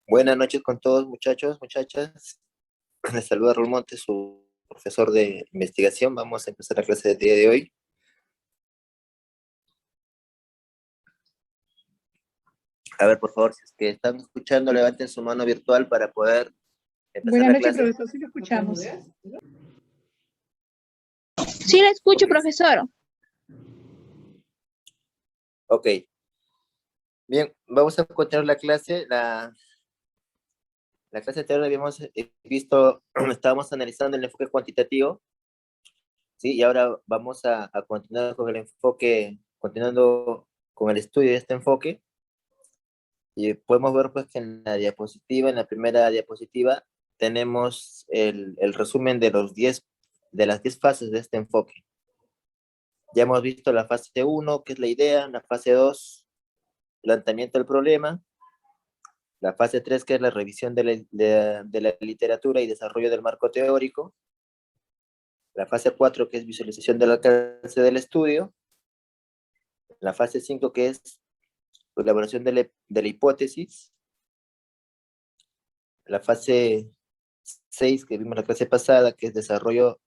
Buenas noches con todos, muchachos, muchachas. Les saluda Raúl Montes, su profesor de investigación. Vamos a empezar la clase del día de hoy. A ver, por favor, si es que están escuchando, levanten su mano virtual para poder empezar Buenas la noches, clase. profesor, sí lo escuchamos. Sí, la escucho, Ok. profesor. Ok. Bien, vamos a continuar la clase. La clase anterior habíamos visto, estábamos analizando el enfoque cuantitativo, ¿sí? Y ahora vamos a continuar con el enfoque, continuando con el estudio de este enfoque. Y podemos ver pues que en la diapositiva, en la primera diapositiva, tenemos el resumen de de las 10 fases de este enfoque. Ya hemos visto la fase 1, que es la idea, la fase 2, planteamiento del problema, la fase 3, que es la revisión de la literatura y desarrollo del marco teórico, la fase 4, que es visualización del alcance del estudio, la fase 5, que es elaboración de la hipótesis, la fase 6, que vimos la clase pasada, que es desarrollo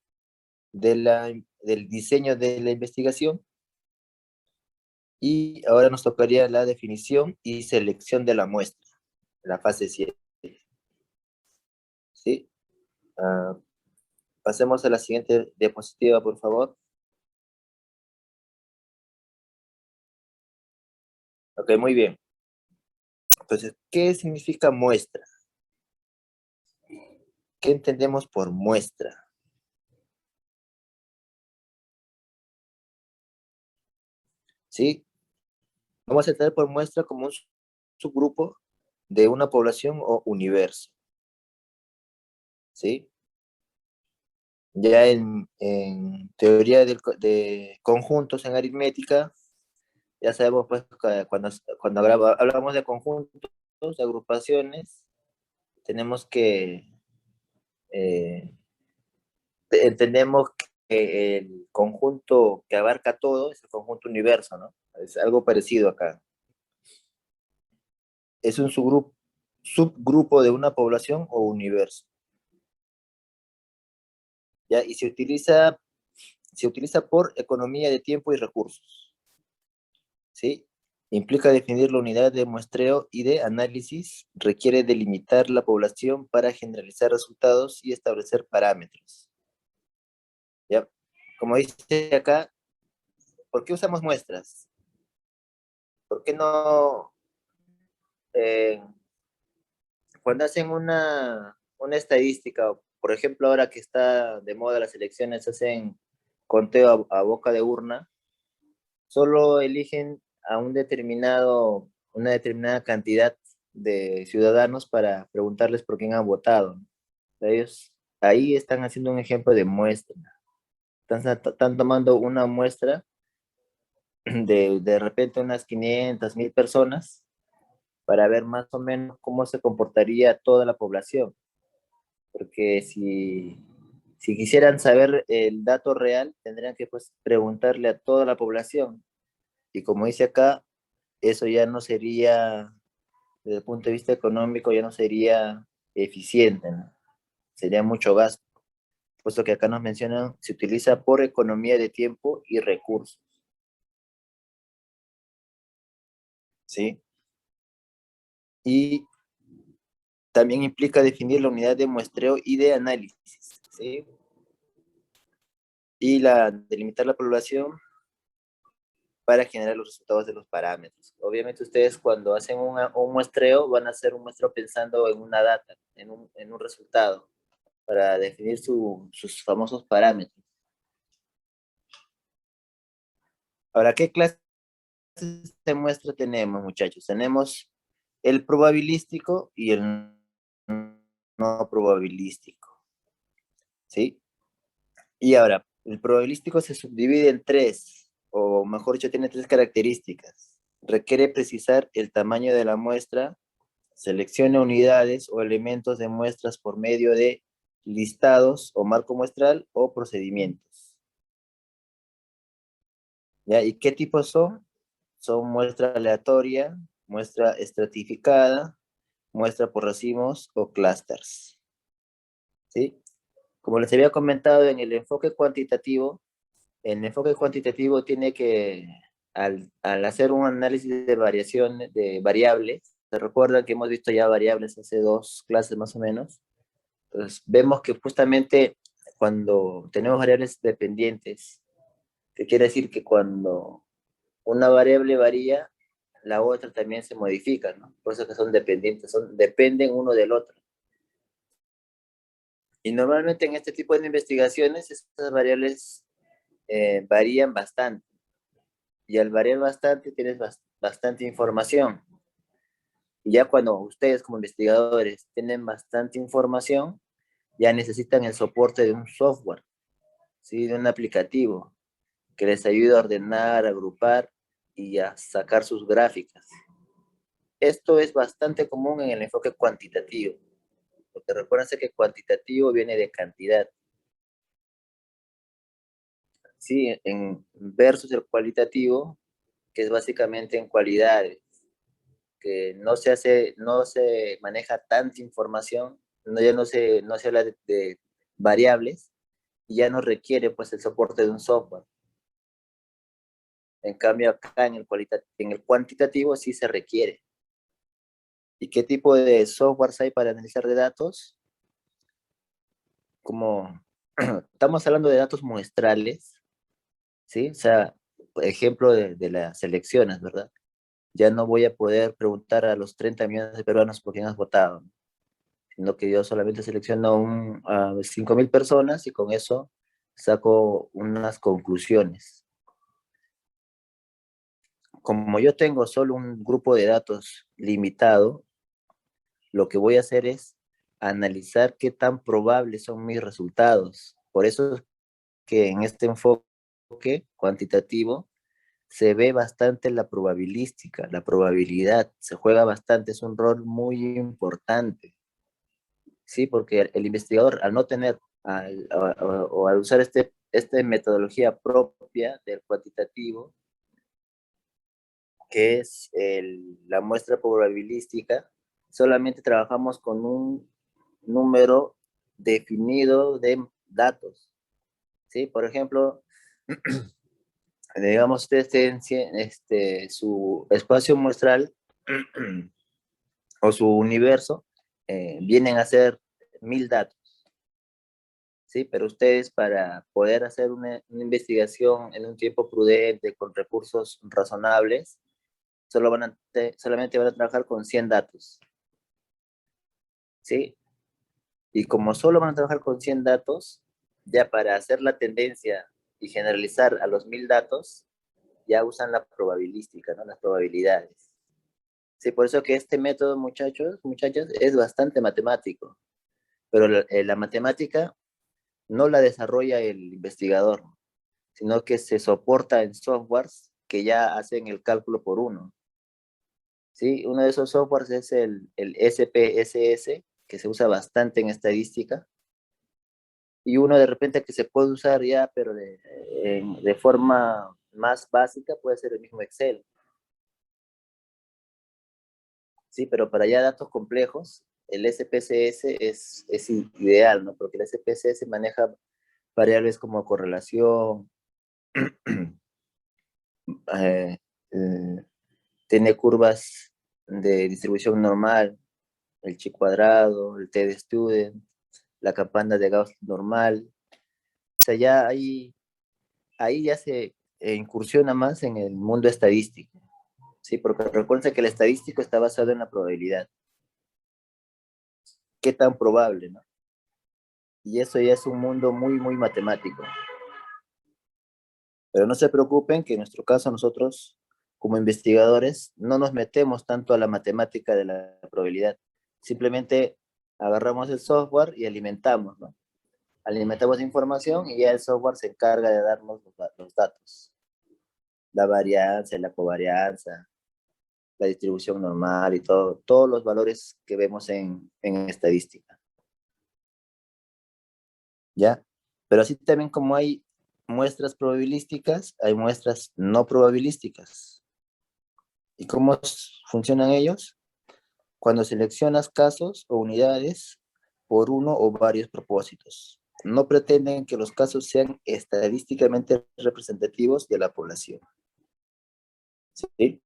del diseño de la investigación, y ahora nos tocaría la definición y selección de la muestra, la fase 7. ¿Sí? Pasemos a la siguiente diapositiva, por favor. Ok, muy bien. Entonces, ¿qué significa muestra? ¿Qué entendemos por muestra? ¿Sí? Vamos a entender por muestra como un subgrupo de una población o universo. ¿Sí? Ya en teoría de conjuntos en aritmética, ya sabemos pues que cuando hablamos de conjuntos, de agrupaciones, tenemos que, eh, entendemos que el conjunto que abarca todo es el conjunto universo, ¿no? Es algo parecido acá. Es un subgrupo de una población o universo. ¿Ya? Y se utiliza por economía de tiempo y recursos. ¿Sí? Implica definir la unidad de muestreo y de análisis, requiere delimitar la población para generalizar resultados y establecer parámetros. ¿Ya? Como dice acá, ¿por qué usamos muestras? ¿Por qué no, eh, cuando hacen una estadística, por ejemplo, ahora que está de moda las elecciones, hacen conteo a boca de urna, solo eligen a una determinada cantidad de ciudadanos para preguntarles por quién han votado? Ellos ahí están haciendo un ejemplo de muestra. Están tomando una muestra de repente unas 500, 1000 personas para ver más o menos cómo se comportaría toda la población. Porque si quisieran saber el dato real, tendrían que pues preguntarle a toda la población. Y como dice acá, eso ya no sería, desde el punto de vista económico, ya no sería eficiente, ¿no? Sería mucho gasto, puesto que acá nos mencionan, se utiliza por economía de tiempo y recursos, ¿sí? Y también implica definir la unidad de muestreo y de análisis, ¿sí? Y delimitar la población para generar los resultados de los parámetros. Obviamente ustedes cuando hacen un muestreo van a hacer un muestreo pensando en una data, en un resultado, para definir sus famosos parámetros. Ahora, ¿qué clases de muestra tenemos, muchachos? Tenemos el probabilístico y el no probabilístico, ¿sí? Y ahora, el probabilístico se subdivide en tres, o mejor dicho, tiene tres características. Requiere precisar el tamaño de la muestra, selecciona unidades o elementos de muestras por medio de listados o marco muestral o procedimientos. ¿Ya? ¿Y qué tipos son? Son muestra aleatoria, muestra estratificada muestra por racimos o clusters. ¿Sí? Como les había comentado en el enfoque cuantitativo tiene que, al hacer un análisis de variación de variables, se recuerdan que hemos visto ya variables hace 2 clases más o menos, entonces vemos que justamente cuando tenemos variables dependientes, que quiere decir que cuando una variable varía, la otra también se modifica, ¿no? Por eso que son dependientes, dependen uno del otro. Y normalmente en este tipo de investigaciones, estas variables varían bastante. Y al variar bastante, tienes bastante información. Y ya cuando ustedes como investigadores tienen bastante información, ya necesitan el soporte de un software, ¿sí? De un aplicativo que les ayude a ordenar, agrupar y a sacar sus gráficas. Esto es bastante común en el enfoque cuantitativo, porque recuérdense que cuantitativo viene de cantidad, ¿sí? Versus el cualitativo, que es básicamente en cualidades, que no se maneja tanta información, ya no se habla de variables, y ya no requiere pues el soporte de un software. En cambio acá en el cuantitativo sí se requiere. ¿Y qué tipo de softwares hay para analizar de datos? Como estamos hablando de datos muestrales, ¿sí? O sea, por ejemplo de las elecciones, ¿verdad? Ya no voy a poder preguntar a los 30 millones de peruanos por quién has votado, sino que yo solamente selecciono a 5.000 personas y con eso saco unas conclusiones. Como yo tengo solo un grupo de datos limitado, lo que voy a hacer es analizar qué tan probables son mis resultados. Por eso es que en este enfoque cuantitativo se ve bastante la probabilística, la probabilidad, se juega bastante, es un rol muy importante, ¿sí? Porque el investigador al no tener, o al usar esta metodología propia del cuantitativo, que es la muestra probabilística, solamente trabajamos con un número definido de datos, ¿sí? Por ejemplo, digamos, ustedes tienen su espacio muestral o su universo, vienen a ser 1.000 datos, ¿sí? Pero ustedes para poder hacer una investigación en un tiempo prudente, con recursos razonables, solamente van a trabajar con 100 datos, ¿sí? Y como solo van a trabajar con 100 datos, ya para hacer la tendencia y generalizar a los 1.000 datos, ya usan la probabilística, ¿no? Las probabilidades. Sí, por eso que este método, muchachos, muchachas, es bastante matemático, pero la matemática no la desarrolla el investigador, sino que se soporta en softwares que ya hacen el cálculo por uno. ¿Sí? Uno de esos softwares es el SPSS, que se usa bastante en estadística, y uno de repente que se puede usar ya, pero de forma más básica, puede ser el mismo Excel. Sí, pero para ya datos complejos, el SPSS es ideal, ¿no? Porque el SPSS maneja variables como correlación, eh, eh, tiene curvas de distribución normal, el chi cuadrado, el t de student, la campana de Gauss normal. O sea, ya ahí ya se incursiona más en el mundo estadístico, ¿sí? Porque recuerden que el estadístico está basado en la probabilidad. ¿Qué tan probable, no? Y eso ya es un mundo muy, muy matemático. Pero no se preocupen que en nuestro caso nosotros, como investigadores, no nos metemos tanto a la matemática de la probabilidad. Simplemente agarramos el software y alimentamos, ¿no? Alimentamos información y ya el software se encarga de darnos los datos. La varianza, la covarianza, la distribución normal y todos los valores que vemos en estadística. ¿Ya? Pero así también como hay muestras probabilísticas, hay muestras no probabilísticas. ¿Y cómo funcionan ellos? cuando seleccionas casos o unidades por uno o varios propósitos. No pretenden que los casos sean estadísticamente representativos de la población. ¿Sí?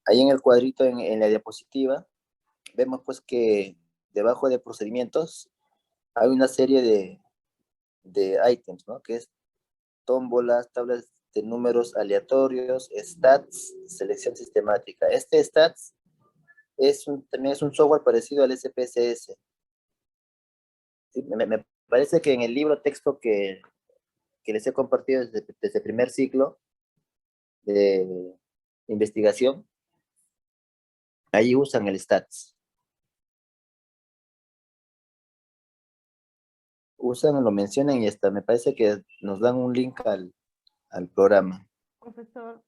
Ahí en el cuadrito, en la diapositiva, vemos pues que debajo de procedimientos hay una serie de ítems, ¿no? Que es tómbolas, tablas de números aleatorios, stats, selección sistemática. Este stats también es un software parecido al SPSS. ¿Sí? Me parece que en el libro texto que les he compartido desde el primer ciclo de investigación, ahí usan el stats. Usan, lo mencionan y hasta me parece que nos dan un link al programa. Profesor,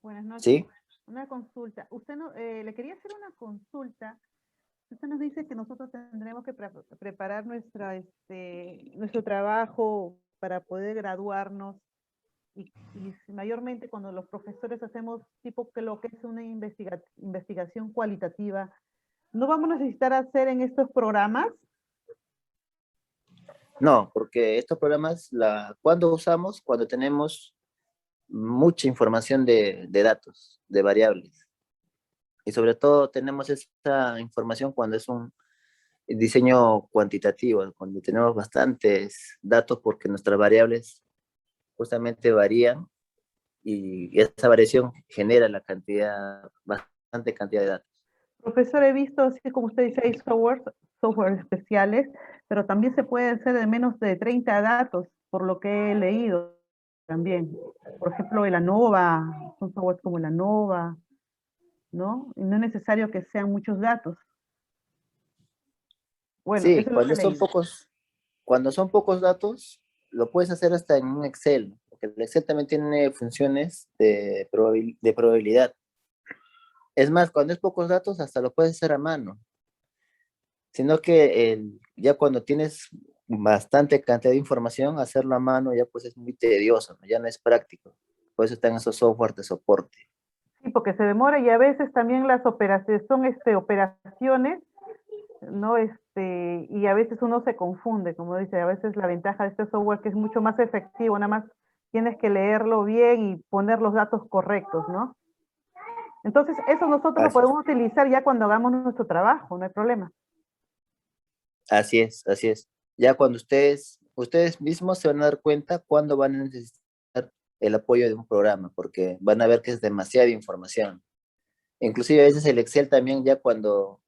buenas noches. ¿Sí? Una consulta. Usted no, le quería hacer una consulta. Usted nos dice que nosotros tendremos que preparar nuestro trabajo para poder graduarnos y mayormente cuando los profesores hacemos tipo que lo que es una investigación cualitativa, ¿no vamos a necesitar hacer en estos programas? No, porque estos programas, ¿cuándo usamos? Cuando tenemos mucha información de datos, de variables. Y sobre todo tenemos esta información cuando es un diseño cuantitativo, cuando tenemos bastantes datos porque nuestras variables justamente varían y esa variación genera bastante cantidad de datos. Profesor, he visto, así como usted dice, hay software especiales, pero también se puede hacer de menos de 30 datos, por lo que he leído también. Por ejemplo, el ANOVA, son softwares como el ANOVA, ¿no? Y no es necesario que sean muchos datos. Bueno, Sí, eso es lo que he leído. cuando son pocos datos, lo puedes hacer hasta en un Excel, porque el Excel también tiene funciones de probabilidad. Es más, cuando es pocos datos, hasta lo puedes hacer a mano, sino que ya cuando tienes bastante cantidad de información, hacerlo a mano ya pues es muy tedioso, ¿no? Ya no es práctico. Por eso están esos software de soporte. Sí, porque se demora y a veces también las operaciones son operaciones, ¿no? Y a veces uno se confunde, como dice, a veces la ventaja de este software que es mucho más efectivo, nada más tienes que leerlo bien y poner los datos correctos, ¿no? Entonces, eso nosotros lo Así es, podemos utilizar ya cuando hagamos nuestro trabajo, no hay problema. así es, así es. Ya cuando ustedes mismos se van a dar cuenta cuándo van a necesitar el apoyo de un programa, porque van a ver que es demasiada información. Inclusive a veces el Excel también ya cuando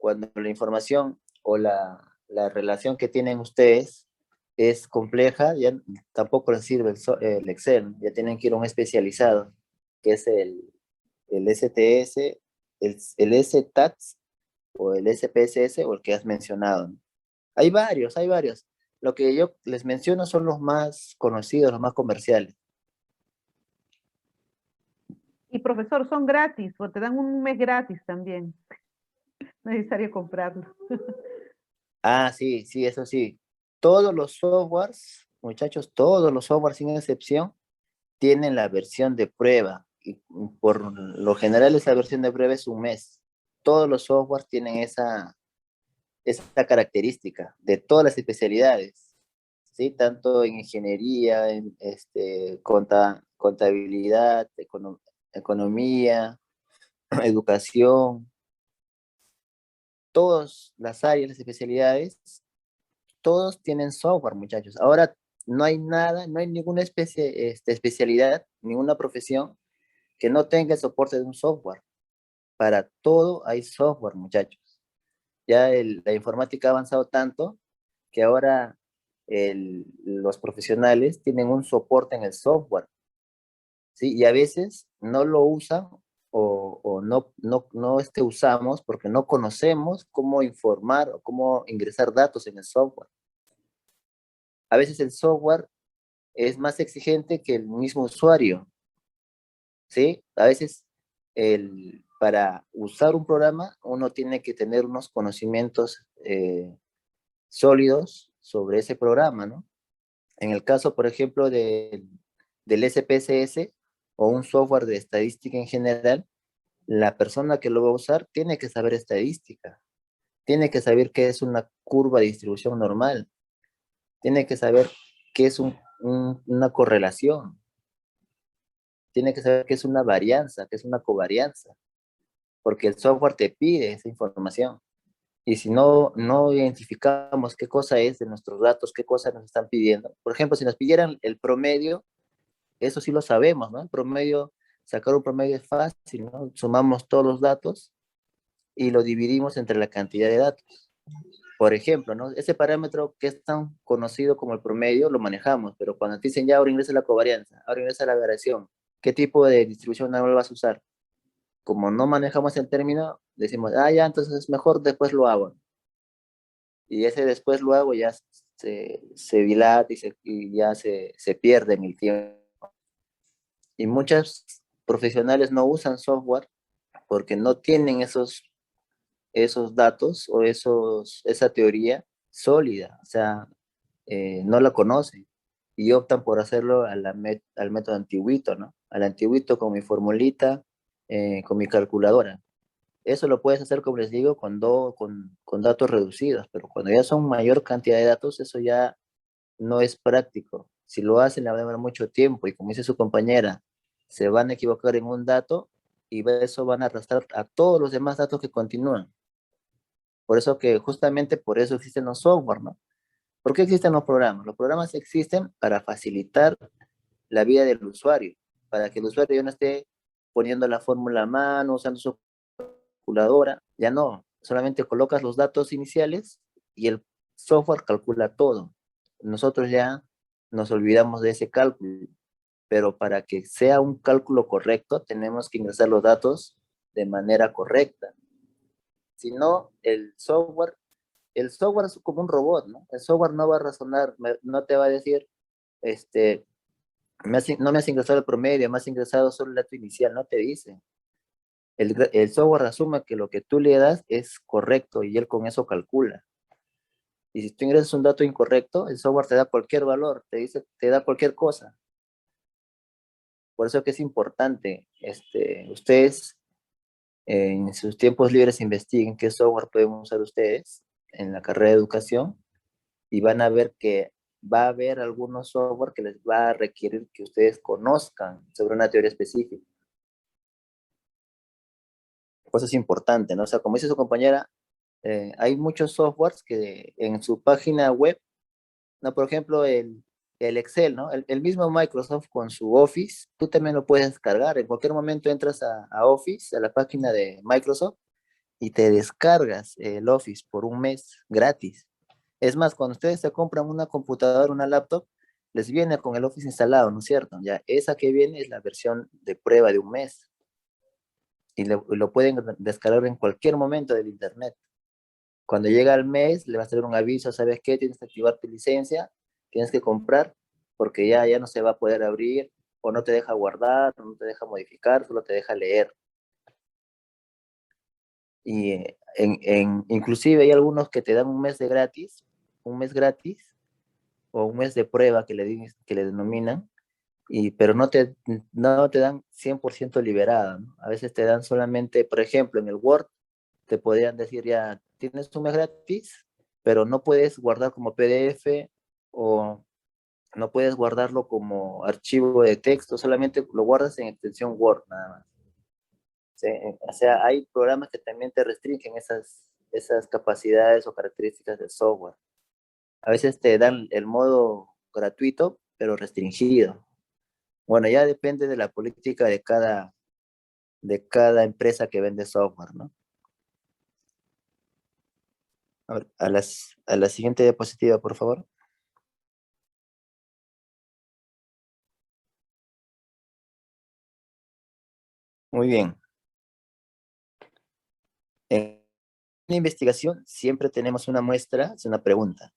la información o la relación que tienen ustedes es compleja, ya tampoco les sirve el Excel, ya tienen que ir a un especializado, que es el STS, el STATS o el SPSS o el que has mencionado, ¿no? Hay varios. Lo que yo les menciono son los más conocidos, los más comerciales. Y profesor, son gratis, o te dan un mes gratis también. No es necesario comprarlo. Ah, sí, sí, eso sí. Todos los softwares, muchachos, todos los softwares sin excepción tienen la versión de prueba. Y por lo general esa versión de prueba es un mes. Todos los softwares tienen esa característica de todas las especialidades, ¿sí? Tanto en ingeniería, en contabilidad, economía, educación, todas las áreas, las especialidades, todos tienen software, muchachos. Ahora no hay nada, no hay ninguna especialidad, ninguna profesión que no tenga el soporte de un software. Para todo hay software, muchachos. Ya la informática ha avanzado tanto que ahora los profesionales tienen un soporte en el software, ¿sí? Y a veces no lo usan o no usamos porque no conocemos cómo informar o cómo ingresar datos en el software. A veces el software es más exigente que el mismo usuario, ¿sí? A veces para usar un programa uno tiene que tener unos conocimientos sólidos sobre ese programa, ¿no? En el caso, por ejemplo, del SPSS, o un software de estadística en general, la persona que lo va a usar tiene que saber estadística, tiene que saber qué es una curva de distribución normal, tiene que saber qué es una correlación, tiene que saber qué es una varianza, qué es una covarianza, porque el software te pide esa información. Y si no identificamos qué cosa es de nuestros datos, qué cosa nos están pidiendo. Por ejemplo, si nos pidieran el promedio, eso sí lo sabemos, ¿no? El promedio, sacar un promedio es fácil, ¿no? Sumamos todos los datos y lo dividimos entre la cantidad de datos. Por ejemplo, ¿no? Ese parámetro que es tan conocido como el promedio lo manejamos, pero cuando te dicen ya ahora ingresa la covarianza, ahora ingresa la variación, ¿qué tipo de distribución normal vas a usar? Como no manejamos el término, decimos, ah, ya, entonces es mejor después lo hago. Y ese después lo hago ya se dilata y ya se pierde en el tiempo. Y muchos profesionales no usan software porque no tienen esos datos o esa teoría sólida, o sea, no la conocen y optan por hacerlo al método antiguito, ¿no? Al antiguito con mi formulita, con mi calculadora. Eso lo puedes hacer, como les digo, con datos reducidos, pero cuando ya son mayor cantidad de datos, eso ya no es práctico. Si lo hacen, le va a demorar mucho tiempo y como dice su compañera, se van a equivocar en un dato y eso van a arrastrar a todos los demás datos que continúan. Por eso que justamente por eso existen los software, ¿no? ¿Por qué existen los programas? Los programas existen para facilitar la vida del usuario, para que el usuario ya no esté poniendo la fórmula a mano, usando su calculadora, ya no, solamente colocas los datos iniciales y el software calcula todo. Nosotros ya nos olvidamos de ese cálculo, pero para que sea un cálculo correcto tenemos que ingresar los datos de manera correcta. Si no, el software es como un robot, ¿no? El software no va a razonar, no te va a decir, este, no me has ingresado el promedio, me has ingresado solo el dato inicial, no te dice. El software asume que lo que tú le das es correcto y él con eso calcula. Y si tú ingresas un dato incorrecto, el software te da cualquier valor, te da cualquier cosa. Por eso que es importante, ustedes en sus tiempos libres investiguen qué software pueden usar ustedes en la carrera de educación y van a ver que va a haber algunos software que les va a requerir que ustedes conozcan sobre una teoría específica. Cosa es importante, ¿no? O sea, como dice su compañera, hay muchos softwares que en su página web, ¿no? Por ejemplo, el Excel, ¿no? El mismo Microsoft con su Office, tú también lo puedes descargar. En cualquier momento entras a Office, a la página de Microsoft, y te descargas el Office por un mes gratis. Es más, cuando ustedes se compran una computadora, una laptop, les viene con el Office instalado, ¿no es cierto? Ya, esa que viene es la versión de prueba de un mes y lo pueden descargar en cualquier momento del internet. Cuando llega el mes, le va a hacer un aviso, ¿sabes qué? Tienes que activar tu licencia, tienes que comprar, porque ya no se va a poder abrir, o no te deja guardar, o no te deja modificar, solo te deja leer. Y inclusive hay algunos que te dan un mes gratis, o un mes de prueba que le denominan, pero no te dan 100% liberada, ¿no? A veces te dan solamente, por ejemplo, en el Word, te podrían decir ya, tienes un mes gratis, pero no puedes guardar como PDF o no puedes guardarlo como archivo de texto, solamente lo guardas en extensión Word nada más. ¿Sí? O sea, hay programas que también te restringen esas capacidades o características del software. A veces te dan el modo gratuito, pero restringido. Bueno, ya depende de la política de cada empresa que vende software, ¿no? A ver, a la siguiente diapositiva, por favor. Muy bien. En una investigación siempre tenemos una muestra, es una pregunta.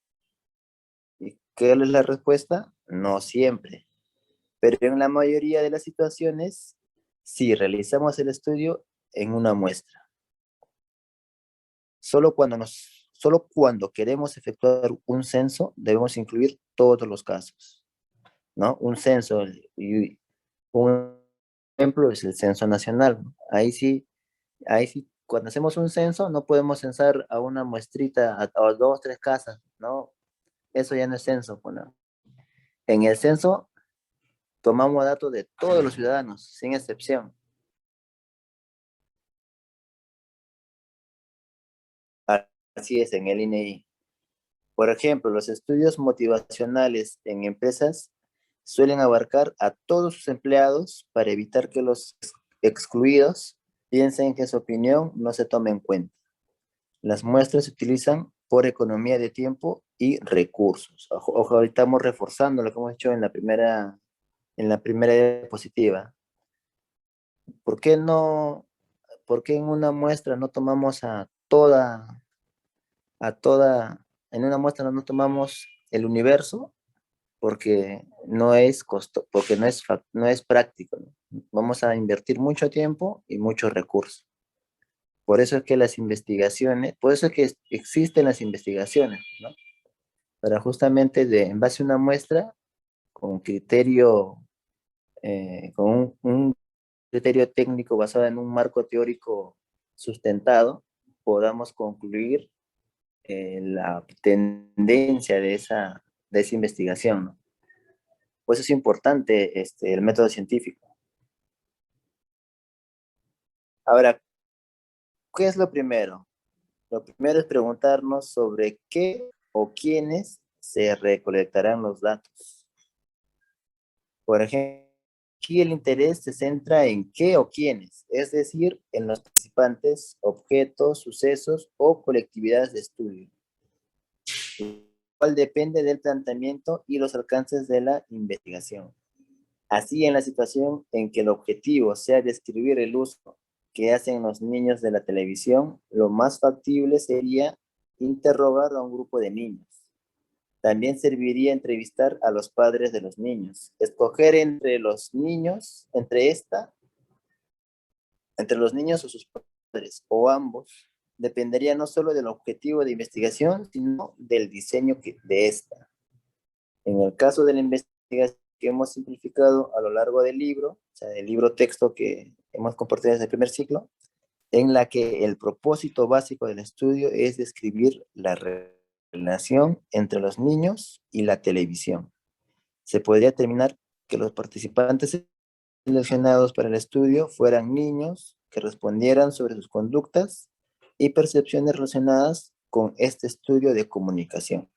¿Y qué es la respuesta? No siempre. Pero en la mayoría de las situaciones, sí realizamos el estudio en una muestra. Solo cuando queremos efectuar un censo, debemos incluir todos los casos, ¿no? Un censo y un ejemplo, es el censo nacional, ¿no? Ahí sí, cuando hacemos un censo, no podemos censar a una muestrita, a dos, tres casas, ¿no? Eso ya no es censo, pues, ¿no? En el censo tomamos datos de todos los ciudadanos, sin excepción. Así es, en el INEI. Por ejemplo, los estudios motivacionales en empresas suelen abarcar a todos sus empleados para evitar que los excluidos piensen que su opinión no se tome en cuenta. Las muestras se utilizan por economía de tiempo y recursos. Ojo, ahorita estamos reforzando lo que hemos hecho en la primera diapositiva. ¿Por qué no, por qué en una muestra no tomamos a toda, en una muestra no tomamos el universo? Porque no es porque no es práctico, ¿no? Vamos a invertir mucho tiempo y muchos recursos. Por eso es que las investigaciones, por eso es que existen las investigaciones, ¿no? Para justamente en base a una muestra, con criterio, con un criterio técnico basado en un marco teórico sustentado, podamos concluir la tendencia de esa investigación, ¿no? Pues es importante el método científico. Ahora, ¿qué es lo primero? Lo primero es preguntarnos sobre qué o quiénes se recolectarán los datos. Por ejemplo, aquí el interés se centra en qué o quiénes, es decir, en los participantes, objetos, sucesos o colectividades de estudio, cual depende del planteamiento y los alcances de la investigación. Así, en la situación en que el objetivo sea describir el uso que hacen los niños de la televisión, lo más factible sería interrogar a un grupo de niños. También serviría entrevistar a los padres de los niños. Escoger entre los niños, entre los niños o sus padres, o ambos, dependería no solo del objetivo de investigación, sino del diseño de esta. En el caso de la investigación que hemos simplificado a lo largo del libro, o sea, del libro texto que hemos compartido desde el primer ciclo, en la que el propósito básico del estudio es describir la relación entre los niños y la televisión. Se podría determinar que los participantes seleccionados para el estudio fueran niños que respondieran sobre sus conductas y percepciones relacionadas con este estudio de comunicación.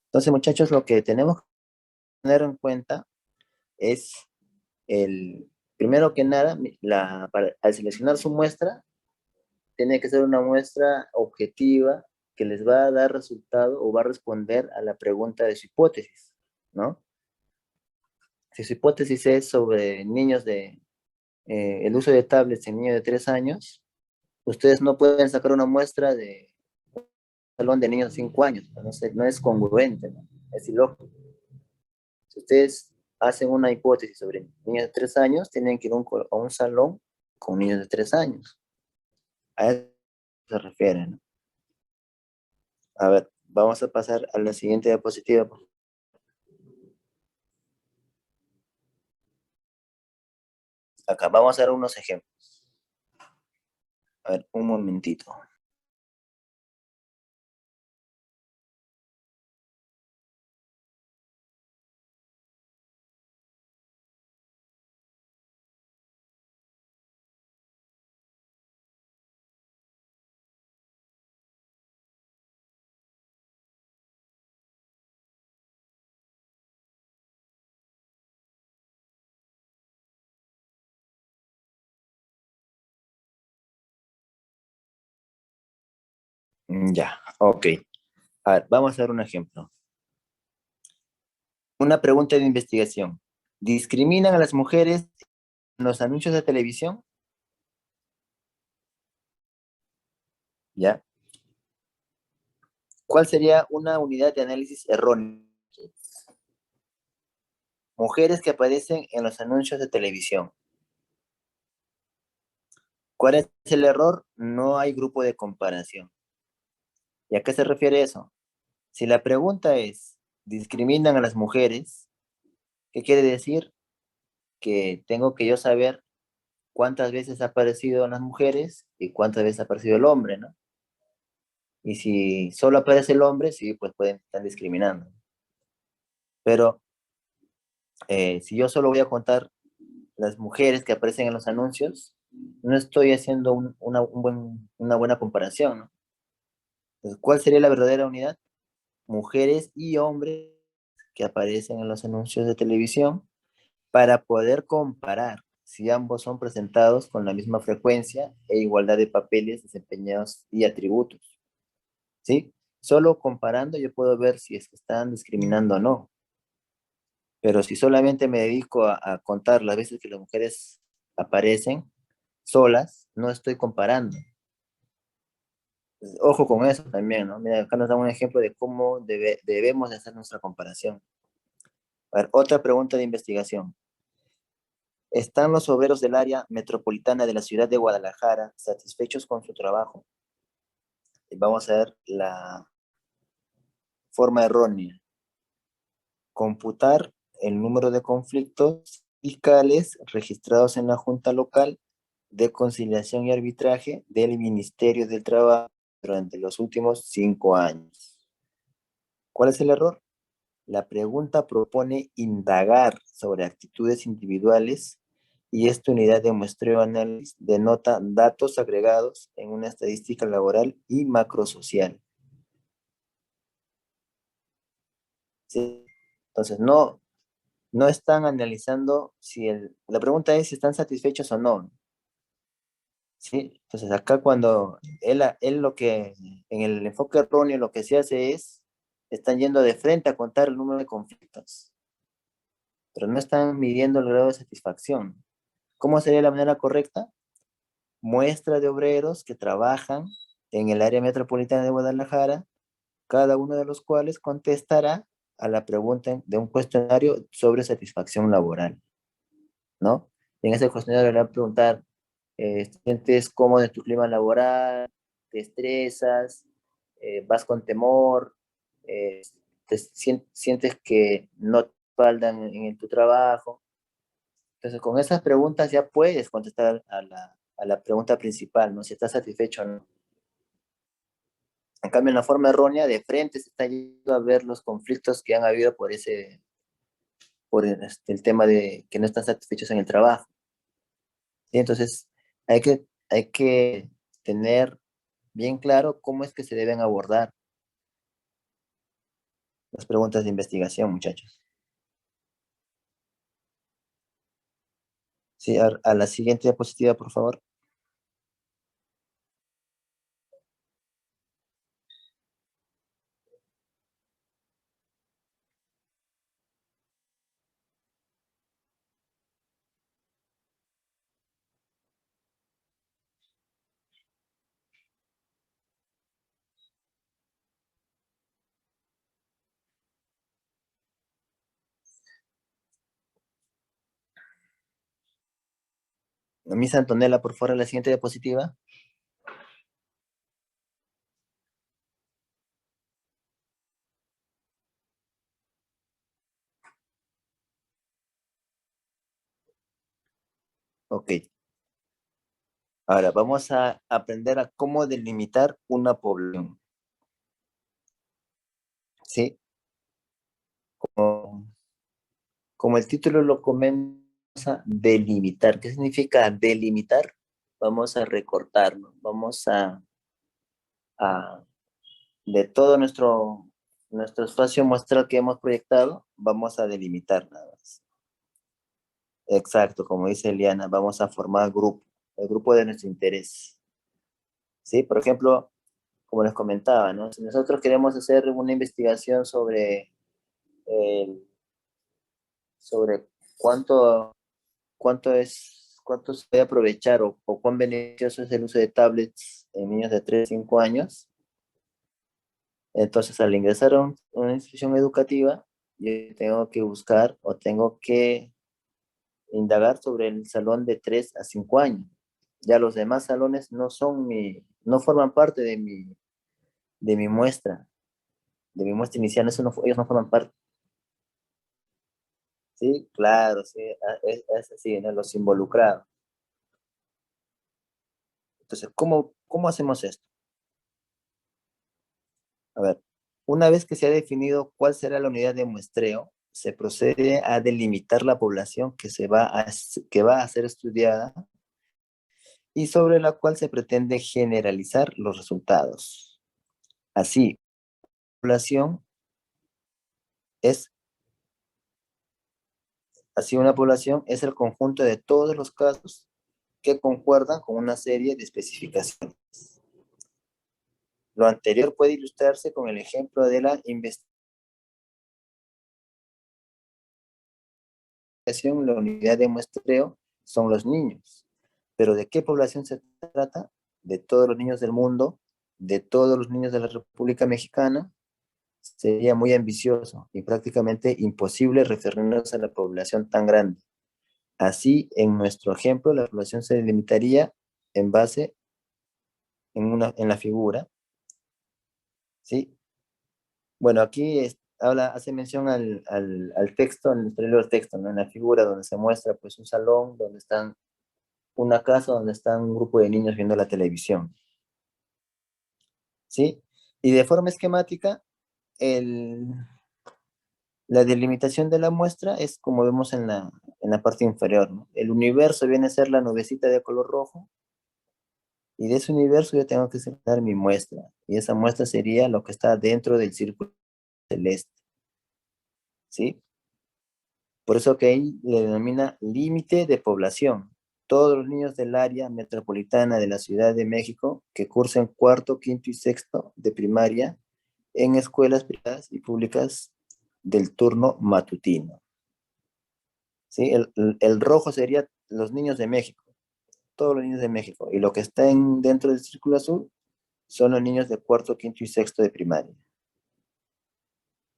Entonces, muchachos, lo que tenemos que tener en cuenta es primero que nada, al seleccionar su muestra, tiene que ser una muestra objetiva que les va a dar resultado o va a responder a la pregunta de su hipótesis, ¿no? Si su hipótesis es sobre el uso de tablets en niños de 3 años, ustedes no pueden sacar una muestra de un salón de niños de 5 años, no es congruente, ¿no? Es ilógico. Si ustedes hacen una hipótesis sobre niños de 3 años, tienen que ir a un salón con niños de 3 años. A eso se refiere, ¿no? A ver, vamos a pasar a la siguiente diapositiva. Acá vamos a dar unos ejemplos. A ver, un momentito. Ya, ok. A ver, vamos a dar un ejemplo. Una pregunta de investigación. ¿Discriminan a las mujeres en los anuncios de televisión? ¿Ya? ¿Cuál sería una unidad de análisis errónea? Mujeres que aparecen en los anuncios de televisión. ¿Cuál es el error? No hay grupo de comparación. ¿Y a qué se refiere eso? Si la pregunta es, ¿discriminan a las mujeres? ¿Qué quiere decir? Que tengo que yo saber cuántas veces ha aparecido las mujeres y cuántas veces ha aparecido el hombre, ¿no? Y si solo aparece el hombre, sí, pues pueden estar discriminando. Pero si yo solo voy a contar las mujeres que aparecen en los anuncios, no estoy haciendo una buena comparación, ¿no? Entonces, ¿cuál sería la verdadera unidad? Mujeres y hombres que aparecen en los anuncios de televisión para poder comparar si ambos son presentados con la misma frecuencia e igualdad de papeles desempeñados y atributos, ¿sí? Solo comparando yo puedo ver si es que están discriminando o no. Pero si solamente me dedico a contar las veces que las mujeres aparecen solas, no estoy comparando. Pues, ojo con eso también, ¿no? Mira, acá nos da un ejemplo de cómo debemos de hacer nuestra comparación. A ver, otra pregunta de investigación. ¿Están los obreros del área metropolitana de la ciudad de Guadalajara satisfechos con su trabajo? Y vamos a ver la forma errónea. Computar el número de conflictos sindicales registrados en la Junta Local de Conciliación y Arbitraje del Ministerio del Trabajo durante los últimos 5 años. ¿Cuál es el error? La pregunta propone indagar sobre actitudes individuales y esta unidad de muestreo análisis denota datos agregados en una estadística laboral y macrosocial. ¿Sí? Entonces, no están analizando si la pregunta es si están satisfechos o no. ¿Sí? Entonces, acá cuando él lo que, en el enfoque erróneo, lo que se hace es, están yendo de frente a contar el número de conflictos, pero no están midiendo el grado de satisfacción. ¿Cómo sería la manera correcta? Muestra de obreros que trabajan en el área metropolitana de Guadalajara, cada uno de los cuales contestará a la pregunta de un cuestionario sobre satisfacción laboral, ¿no? En ese cuestionario le van a preguntar, ¿sientes cómodo en tu clima laboral? ¿Te estresas? ¿Vas con temor? Eh, ¿Sientes que no te faltan en tu trabajo? Entonces, con esas preguntas ya puedes contestar a la pregunta principal, ¿no? Si estás satisfecho o no. En cambio, en la forma errónea, de frente se está yendo a ver los conflictos que han habido por el tema de que no están satisfechos en el trabajo. ¿Sí? Entonces, hay que tener bien claro cómo es que se deben abordar las preguntas de investigación, muchachos. Sí, a la siguiente diapositiva, por favor. Miss Antonella, por favor, a la siguiente diapositiva. Ok. Ahora vamos a aprender a cómo delimitar una población. ¿Sí? Como, como el título lo comenta, vamos a delimitar. ¿Qué significa delimitar? Vamos a recortarlo. Vamos a de todo nuestro espacio muestral que hemos proyectado, vamos a delimitar nada más. Exacto, como dice Eliana, vamos a formar grupo, el grupo de nuestro interés. ¿Sí? Por ejemplo, como les comentaba, ¿no? Si nosotros queremos hacer una investigación sobre cuánto se puede aprovechar o cuán beneficioso es el uso de tablets en niños de 3 a 5 años, entonces al ingresar a una institución educativa, yo tengo que buscar o tengo que indagar sobre el salón de 3 a 5 años. Ya los demás salones no forman parte de mi muestra, de mi muestra inicial, ellos no forman parte. Sí, claro, sí, es así, ¿no? Los involucrados. Entonces, ¿cómo hacemos esto? A ver, una vez que se ha definido cuál será la unidad de muestreo, se procede a delimitar la población que va a ser estudiada y sobre la cual se pretende generalizar los resultados. Así, población es, así una población es el conjunto de todos los casos que concuerdan con una serie de especificaciones. Lo anterior puede ilustrarse con el ejemplo de la investigación. La unidad de muestreo son los niños. ¿Pero de qué población se trata? De todos los niños del mundo, de todos los niños de la República Mexicana. Sería muy ambicioso y prácticamente imposible referirnos a la población tan grande. Así, en nuestro ejemplo, la población se delimitaría en base en la figura, ¿sí? Bueno, aquí hace mención al texto, en el texto, ¿no? En la figura donde se muestra pues un salón, donde están una casa, donde están un grupo de niños viendo la televisión, ¿sí? Y de forma esquemática, el, la delimitación de la muestra es como vemos en la parte inferior, ¿no? El universo viene a ser la nubecita de color rojo, y de ese universo yo tengo que seleccionar mi muestra, y esa muestra sería lo que está dentro del círculo celeste, ¿sí? Por eso que ahí le denomina límite de población. Todos los niños del área metropolitana de la Ciudad de México que cursen cuarto, quinto y sexto de primaria en escuelas privadas y públicas del turno matutino. ¿Sí? El rojo sería los niños de México, todos los niños de México. Y lo que está dentro del círculo azul son los niños de cuarto, quinto y sexto de primaria.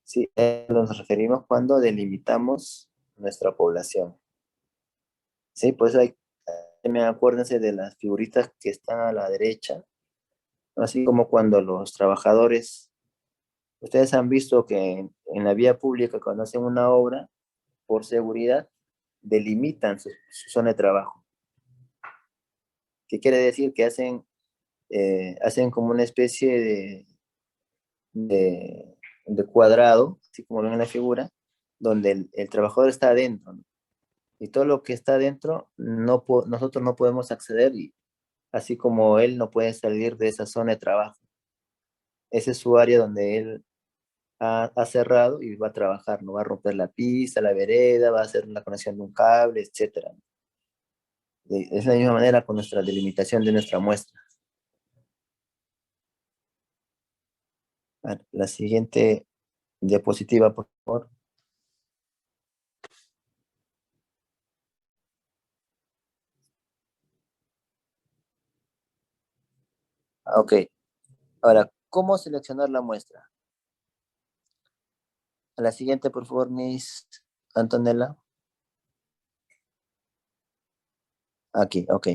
¿Sí? A eso nos referimos cuando delimitamos nuestra población. ¿Sí? Por eso también acuérdense de las figuritas que están a la derecha, así como cuando los trabajadores, ustedes han visto que en la vía pública cuando hacen una obra, por seguridad, delimitan su zona de trabajo. ¿Qué quiere decir? Que hacen como una especie de, de cuadrado, así como ven en la figura, donde el trabajador está adentro, ¿no? Y todo lo que está adentro, nosotros no podemos acceder, y así como él no puede salir de esa zona de trabajo. Ese es su área donde él ha cerrado y va a trabajar, no va a romper la pista, la vereda, va a hacer la conexión de un cable, etcétera. Es la misma manera con nuestra delimitación de nuestra muestra. La siguiente diapositiva, por favor. Ok, ahora, ¿cómo seleccionar la muestra? A la siguiente, por favor, Miss Antonella. Aquí, ok.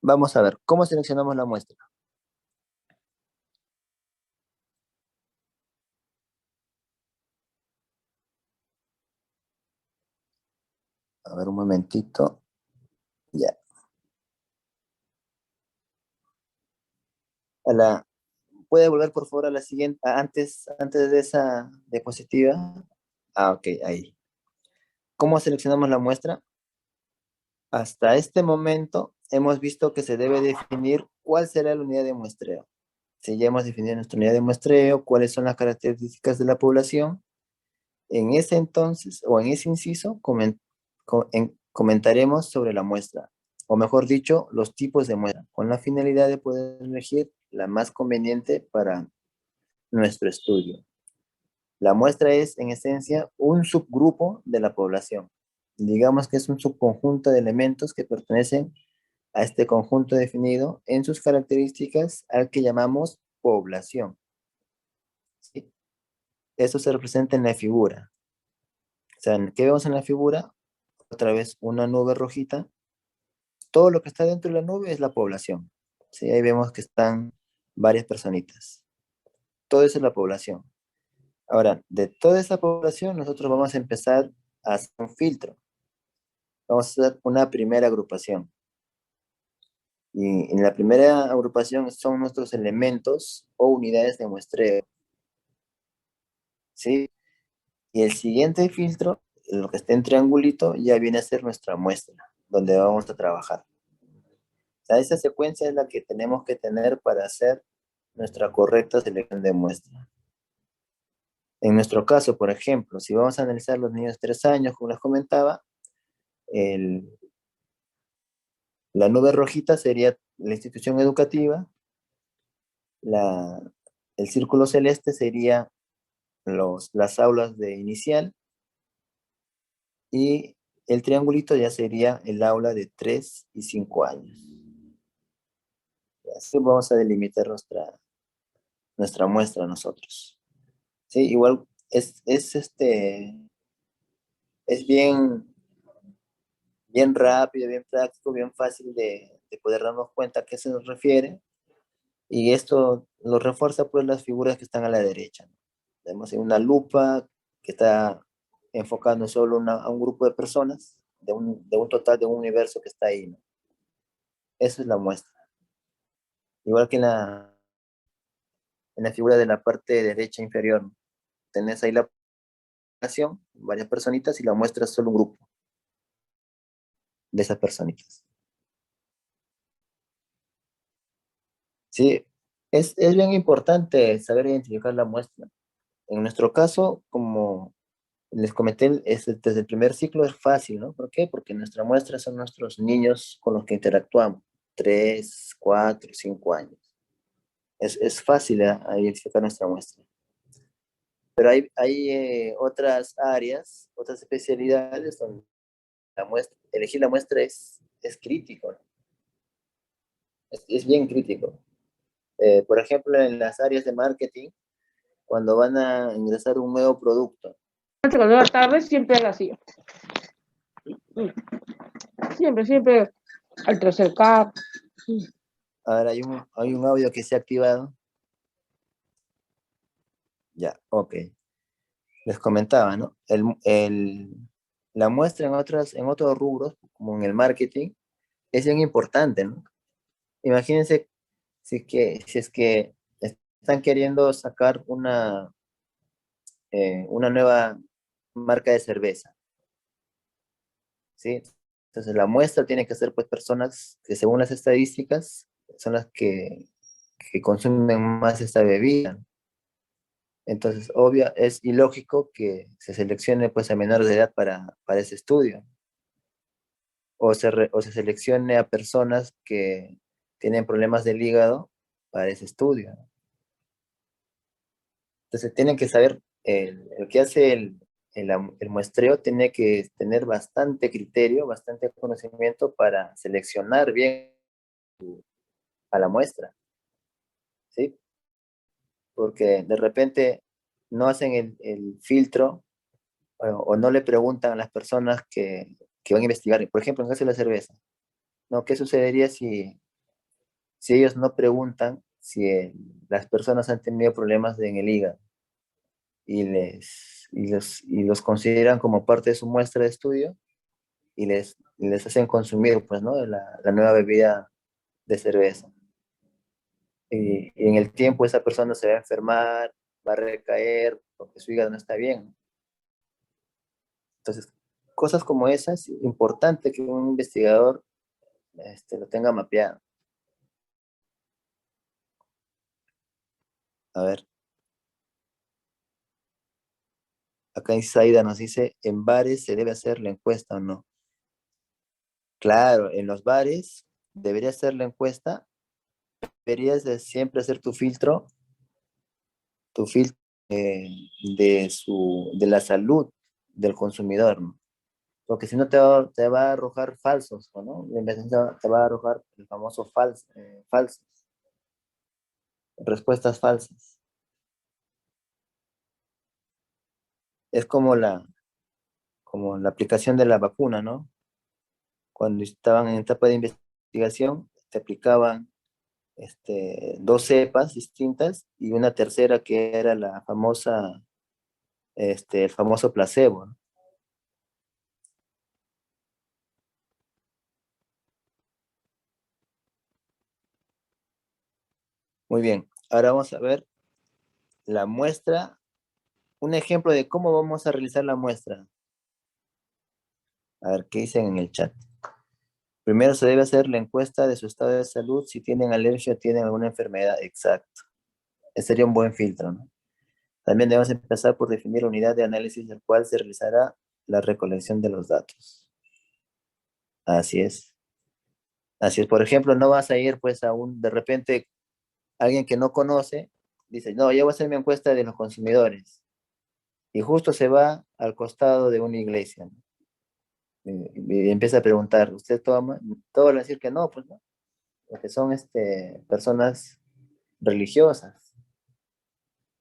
Vamos a ver, ¿cómo seleccionamos la muestra? A ver, un momentito. Ya. A la, ¿Puede volver, por favor, a la siguiente, antes de esa diapositiva? Ah, ok, ahí. ¿Cómo seleccionamos la muestra? Hasta este momento hemos visto que se debe definir cuál será la unidad de muestreo. Si ya hemos definido nuestra unidad de muestreo, cuáles son las características de la población, en ese entonces o en ese inciso comentaremos sobre la muestra, o mejor dicho, los tipos de muestra, con la finalidad de poder elegir la más conveniente para nuestro estudio. La muestra es, en esencia, un subgrupo de la población. Digamos que es un subconjunto de elementos que pertenecen a este conjunto definido en sus características al que llamamos población. ¿Sí? Eso se representa en la figura. O sea, ¿qué vemos en la figura? Otra vez una nube rojita. Todo lo que está dentro de la nube es la población. ¿Sí? Ahí vemos que están varias personitas. Todo eso es la población. Ahora, de toda esa población, nosotros vamos a empezar hacer un filtro. Vamos a hacer una primera agrupación. Y en la primera agrupación son nuestros elementos o unidades de muestreo, ¿sí? Y el siguiente filtro, lo que está en triangulito, ya viene a ser nuestra muestra, donde vamos a trabajar. O sea, esa secuencia es la que tenemos que tener para hacer nuestra correcta selección de muestra. En nuestro caso, por ejemplo, si vamos a analizar los niños de 3 años, como les comentaba, la nube rojita sería la institución educativa, el círculo celeste sería las aulas de inicial y el triangulito ya sería el aula de 3 y 5 años. Y así vamos a delimitar nuestra muestra nosotros. Sí, igual es bien rápido, bien práctico, bien fácil de poder darnos cuenta a qué se nos refiere. Y esto lo refuerza pues las figuras que están a la derecha, ¿no? Tenemos una lupa que está enfocando solo a un grupo de personas, de un total de un universo que está ahí, ¿no? Esa es la muestra. Igual que en la figura de la parte derecha inferior, ¿no? Tenés ahí la población, varias personitas, y la muestra es solo un grupo de esas personitas. Sí, es bien importante saber identificar la muestra. En nuestro caso, como les comenté, desde el primer ciclo es fácil, ¿no? ¿Por qué? Porque nuestra muestra son nuestros niños con los que interactuamos, 3, 4, 5 años. Es fácil identificar nuestra muestra. Pero hay otras áreas, otras especialidades donde elegir la muestra es crítico, ¿no? Es bien crítico. Por ejemplo, en las áreas de marketing, cuando van a ingresar un nuevo producto. Cuando era tarde siempre la hacía. Siempre al tercer cap. Ahora hay un audio que se ha activado. Ya, ok. Les comentaba, ¿no? La muestra en otros rubros, como en el marketing, es bien importante, ¿no? Imagínense si es que están queriendo sacar una nueva marca de cerveza, ¿sí? Entonces la muestra tiene que ser pues personas que según las estadísticas son las que consumen más esta bebida. Entonces, obvio, es ilógico que se seleccione pues a menores de edad para ese estudio. O se seleccione a personas que tienen problemas del hígado para ese estudio. Entonces tienen que saber, el que hace el muestreo tiene que tener bastante criterio, bastante conocimiento para seleccionar bien a la muestra, ¿sí? Porque de repente no hacen el filtro o no le preguntan a las personas que van a investigar. Por ejemplo, en el caso de la cerveza, ¿no? ¿Qué sucedería si ellos no preguntan si las personas han tenido problemas en el hígado y los consideran como parte de su muestra de estudio y les hacen consumir, pues, ¿no? La nueva bebida de cerveza? Y en el tiempo esa persona se va a enfermar, va a recaer porque su hígado no está bien. Entonces, cosas como esas, es importante que un investigador lo tenga mapeado. A ver, acá Isaida nos dice, ¿en bares se debe hacer la encuesta o no? Claro, en los bares debería hacer la encuesta, deberías de siempre hacer tu filtro de la salud del consumidor, ¿no? Porque si no te va a arrojar falsos, ¿no? La investigación te va a arrojar el famoso falsos, respuestas falsas. Es como la aplicación de la vacuna, ¿no? Cuando estaban en etapa de investigación, te aplicaban 2 cepas distintas y una tercera que era el famoso placebo, ¿no? Muy bien. Ahora vamos a ver la muestra. Un ejemplo de cómo vamos a realizar la muestra. A ver, ¿qué dicen en el chat? Primero se debe hacer la encuesta de su estado de salud, si tienen alergia o tienen alguna enfermedad. Exacto. Ese sería un buen filtro, ¿no? También debemos empezar por definir la unidad de análisis del cual se realizará la recolección de los datos. Así es. Así es. Por ejemplo, no vas a ir pues de repente, alguien que no conoce, dice, no, yo voy a hacer mi encuesta de los consumidores. Y justo se va al costado de una iglesia, ¿no? Y empieza a preguntar, ¿usted toma? Todos van a decir que no, pues no, porque son personas religiosas.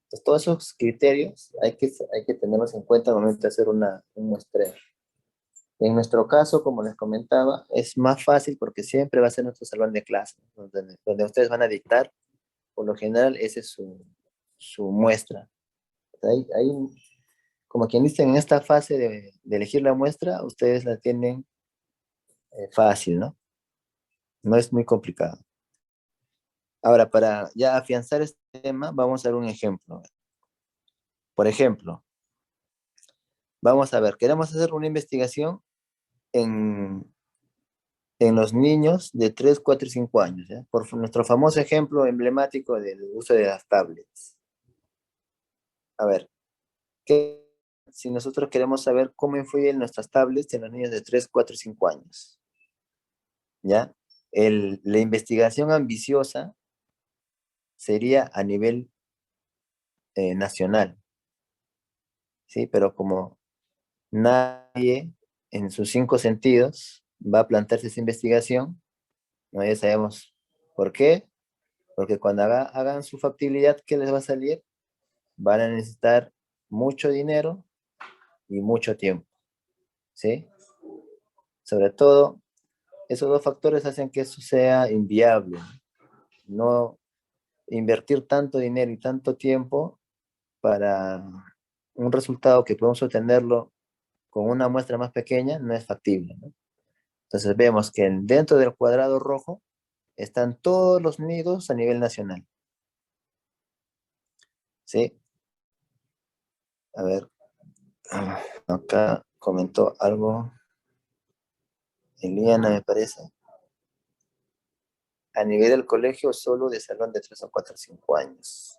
Entonces, todos esos criterios hay que tenerlos en cuenta al momento de hacer un muestreo. En nuestro caso, como les comentaba, es más fácil porque siempre va a ser nuestro salón de clase, donde ustedes van a dictar. Por lo general, esa es su muestra. Ahí, como quien dice, en esta fase de elegir la muestra, ustedes la tienen fácil, ¿no? No es muy complicado. Ahora, para ya afianzar este tema, vamos a dar un ejemplo. Por ejemplo, vamos a ver, queremos hacer una investigación en, en los niños de 3, 4 y 5 años, ¿ya? Por nuestro famoso ejemplo emblemático del uso de las tablets. A ver, si nosotros queremos saber cómo influyen nuestras tablets en los niños de 3, 4 y 5 años, ¿ya? La investigación ambiciosa sería a nivel nacional, ¿sí? Pero como nadie en sus 5 sentidos va a plantearse esa investigación, no, ya sabemos por qué, porque cuando hagan su factibilidad, ¿qué les va a salir? Van a necesitar mucho dinero y mucho tiempo, ¿sí? Sobre todo, esos dos factores hacen que eso sea inviable, no invertir tanto dinero y tanto tiempo para un resultado que podemos obtenerlo con una muestra más pequeña, no es factible, ¿no? Entonces vemos que dentro del cuadrado rojo están todos los nidos a nivel nacional, ¿sí? A ver, acá comentó algo Eliana, me parece. A nivel del colegio, solo de salón de 3 o 4 o 5 años.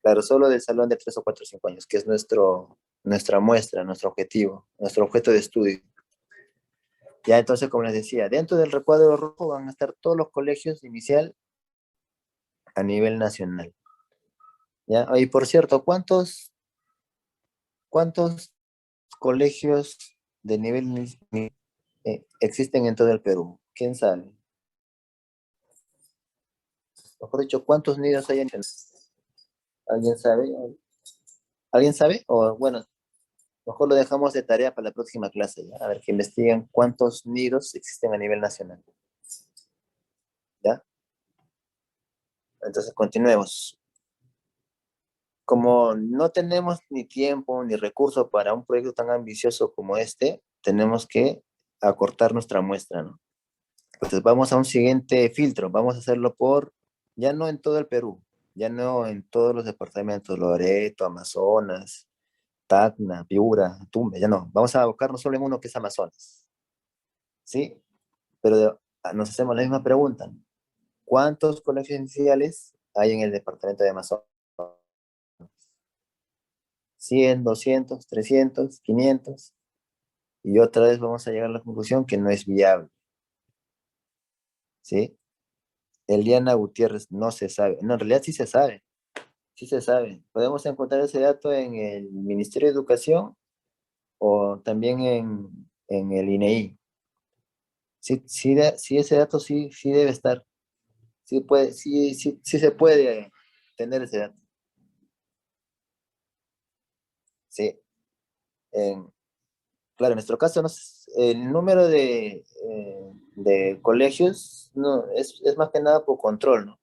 Claro, solo del salón de 3 o 4 o 5 años, que es nuestra muestra, nuestro objetivo, nuestro objeto de estudio. Ya entonces, como les decía, dentro del recuadro rojo van a estar todos los colegios inicial a nivel nacional. ¿Ya? Y por cierto, ¿cuántos colegios de nivel existen en todo el Perú? ¿Quién sabe? Mejor dicho, ¿cuántos nidos hay en el... ¿Alguien sabe? ¿Alguien sabe? O bueno, mejor lo dejamos de tarea para la próxima clase, ¿ya? A ver, que investiguen cuántos nidos existen a nivel nacional. ¿Ya? Entonces, continuemos. Como no tenemos ni tiempo ni recursos para un proyecto tan ambicioso como este, tenemos que acortar nuestra muestra, ¿no? Entonces vamos a un siguiente filtro, vamos a hacerlo ya no en todo el Perú, ya no en todos los departamentos, Loreto, Amazonas, Tacna, Piura, Tumbes, ya no, vamos a abocarnos solo en uno que es Amazonas, ¿sí? Pero nos hacemos la misma pregunta, ¿no? ¿Cuántos colegios iniciales hay en el departamento de Amazonas? 100, 200, 300, 500, y otra vez vamos a llegar a la conclusión que no es viable, ¿sí? Eliana Gutiérrez no se sabe, no, en realidad sí se sabe. Podemos encontrar ese dato en el Ministerio de Educación o también en el INEI. Sí, sí, ese dato sí debe estar, sí se puede tener ese dato, sí. En, Claro, en nuestro caso, el número de colegios no, es más que nada por control, ¿no?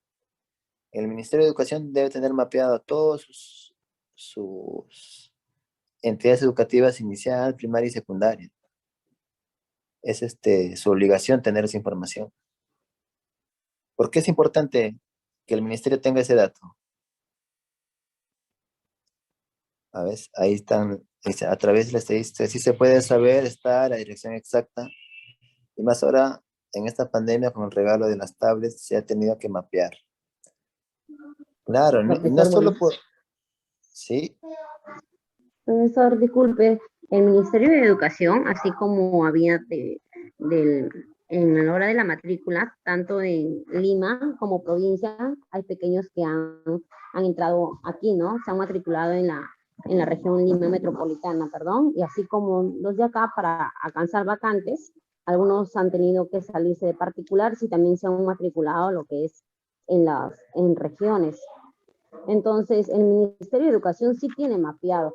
El Ministerio de Educación debe tener mapeado a todos sus entidades educativas inicial, primaria y secundaria. Es su obligación tener esa información. ¿Por qué es importante? que el ministerio tenga ese dato. A ver, ahí están, dice, a través de la estadística, sí se puede saber, está la dirección exacta. Y más ahora, en esta pandemia, con el regalo de las tablets, se ha tenido que mapear. Claro, y no Profesor, solo bueno, por... Sí, profesor, disculpe, el Ministerio de Educación, así como había en la hora de la matrícula, tanto en Lima como provincia, hay pequeños que han entrado aquí, ¿no? Se han matriculado en la región Lima metropolitana, perdón, y así como los de acá para alcanzar vacantes, algunos han tenido que salirse de particulares y también se han matriculado lo que es en regiones. Entonces, el Ministerio de Educación sí tiene mapeado,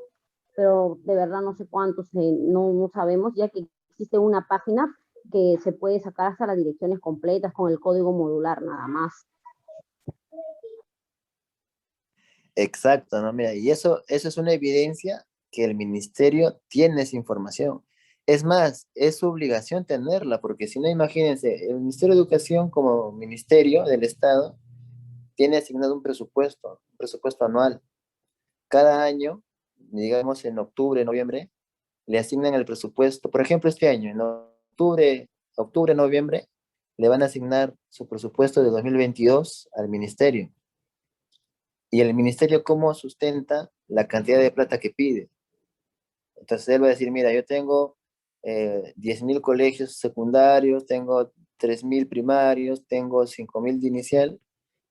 pero de verdad no sé cuántos, no sabemos, ya que existe una página que se puede sacar hasta las direcciones completas con el código modular nada más. exacto, ¿no? Mira, y eso es una evidencia que el ministerio tiene esa información. Es más, es su obligación tenerla, porque si no, imagínense, el Ministerio de Educación como ministerio del Estado tiene asignado un presupuesto anual. Cada año, digamos en octubre, noviembre, le asignan el presupuesto. Por ejemplo, este año, en octubre, noviembre, le van a asignar su presupuesto de 2022 al ministerio. Y el ministerio, ¿cómo sustenta la cantidad de plata que pide? Entonces él va a decir, mira, yo tengo 10.000 colegios secundarios, tengo 3.000 primarios, tengo 5.000 de inicial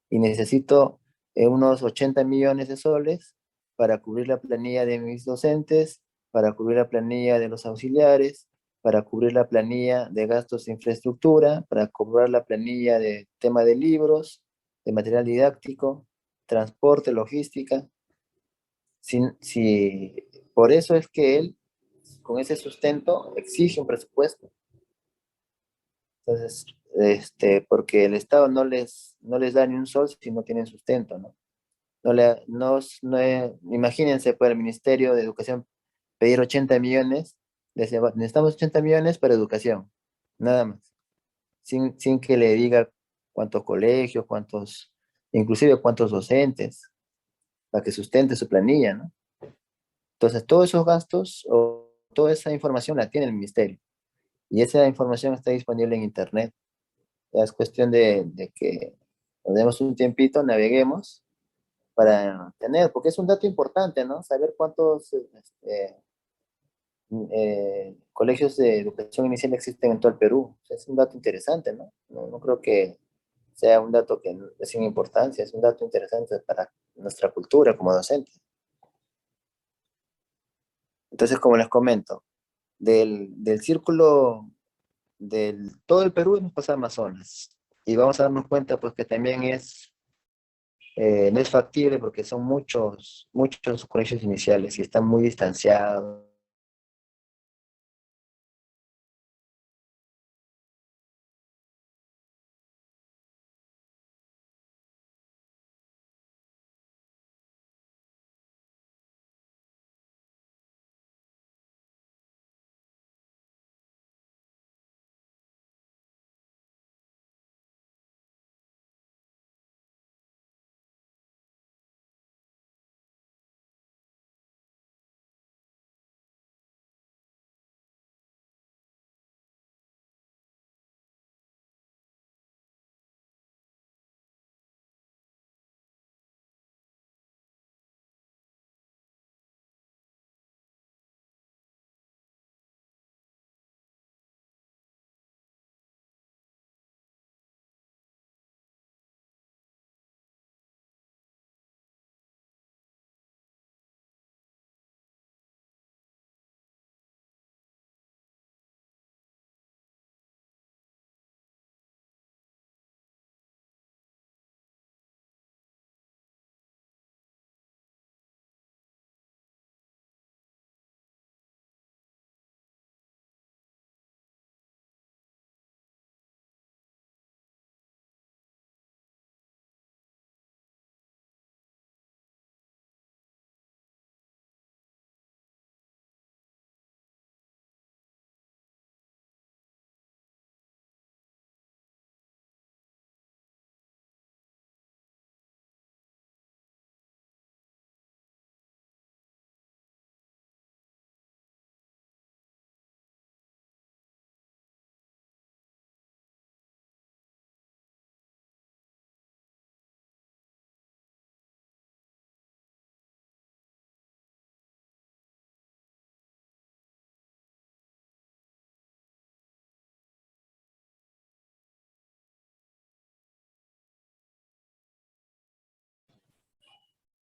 y necesito unos 80 millones de soles para cubrir la planilla de mis docentes, para cubrir la planilla de los auxiliares, para cubrir la planilla de gastos de infraestructura, para cubrir la planilla de tema de libros, de material didáctico, transporte, logística. Por eso es que él, con ese sustento, exige un presupuesto. Entonces, porque el Estado no les da ni un sol si no tienen sustento, ¿no? No le, no, imagínense, para el Ministerio de Educación pedir 80 millones, decía, necesitamos 80 millones para educación, nada más, sin que le diga cuántos colegios, inclusive cuántos docentes, para que sustente su planilla, ¿no? Entonces, todos esos gastos o toda esa información la tiene el ministerio y esa información está disponible en Internet. Ya es cuestión de que nos demos un tiempito, naveguemos para tener, porque es un dato importante, ¿no? Saber cuántos colegios de educación inicial existen en todo el Perú. O sea, es un dato interesante, ¿no? No creo que sea un dato que es sin importancia, es un dato interesante para nuestra cultura como docente. Entonces, como les comento, del círculo del todo el Perú hemos pasado a Amazonas. Y vamos a darnos cuenta, pues, que también no es factible porque son muchos colegios iniciales y están muy distanciados.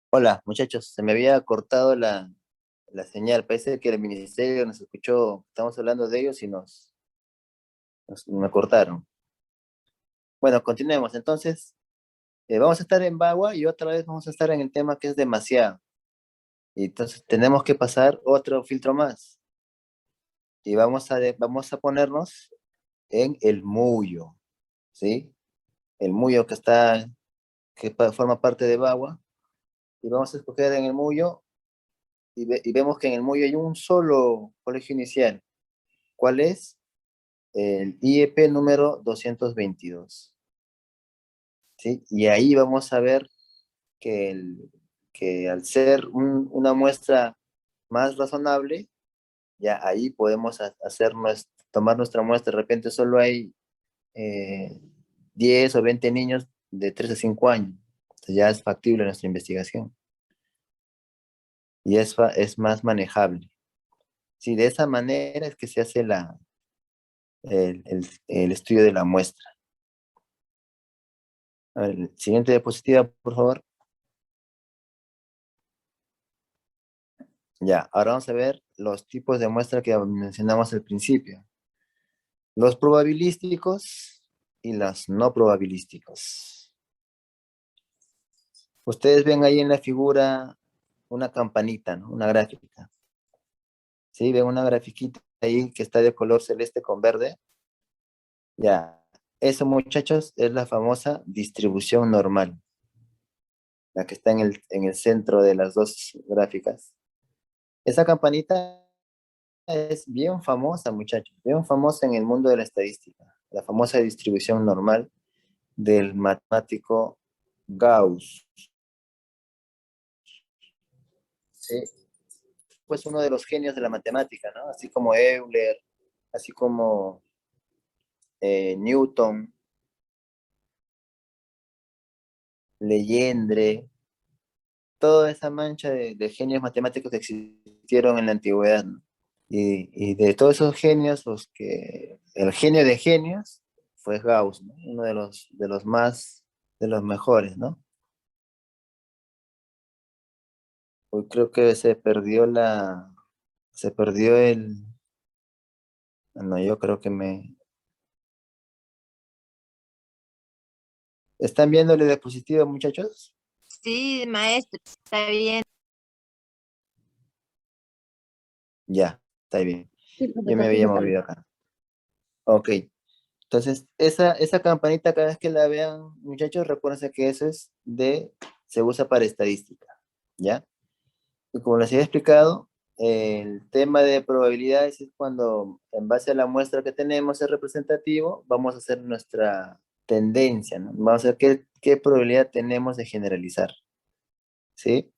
Hola, muchachos, se me había cortado la señal. Parece que el ministerio nos escuchó, estamos hablando de ellos y me cortaron. Bueno, continuemos. Entonces, vamos a estar en Bagua y otra vez vamos a estar en el tema que es demasiado. Y entonces tenemos que pasar otro filtro más. Y vamos a ponernos en el Muyo, ¿sí? El Muyo forma parte de Bagua. Y vamos a escoger en el Muyo y vemos que en el Muyo hay un solo colegio inicial. ¿Cuál es? El IEP número 222. ¿Sí? Y ahí vamos a ver que al ser una muestra más razonable, ya ahí podemos tomar nuestra muestra. De repente solo hay eh, 10 o 20 niños de 3 a 5 años. Entonces ya es factible nuestra investigación y es más manejable. Sí, de esa manera es que se hace el estudio de la muestra. A ver, siguiente diapositiva, por favor. Ya, ahora vamos a ver los tipos de muestra que mencionamos al principio. Los probabilísticos y los no probabilísticos. Ustedes ven ahí en la figura una campanita, ¿no? Una gráfica. ¿Sí? Ven una grafiquita ahí que está de color celeste con verde. Ya, eso, muchachos, es la famosa distribución normal, la que está en el centro de las dos gráficas. Esa campanita es bien famosa, muchachos, bien famosa en el mundo de la estadística, la famosa distribución normal del matemático Gauss. ¿Sí? Pues uno de los genios de la matemática, ¿no? Así como Euler, así como Newton, Legendre, toda esa mancha de genios matemáticos que existieron en la antigüedad, ¿no? Y de todos esos genios, el genio de genios fue Gauss, ¿no? Uno de los mejores, ¿no? Hoy creo que se perdió no, yo creo que ¿están viendo la diapositiva, muchachos? Sí, maestro, está bien. Ya, está bien. Sí, Yo me profesor, sí, había está bien. movido acá. Ok. Entonces, esa campanita, cada vez que la vean, muchachos, recuérdense que se usa para estadística, ¿ya? Y como les había explicado, el tema de probabilidades es cuando, en base a la muestra que tenemos, es representativo, vamos a hacer nuestra tendencia, ¿no? Vamos a ver qué probabilidad tenemos de generalizar, ¿sí?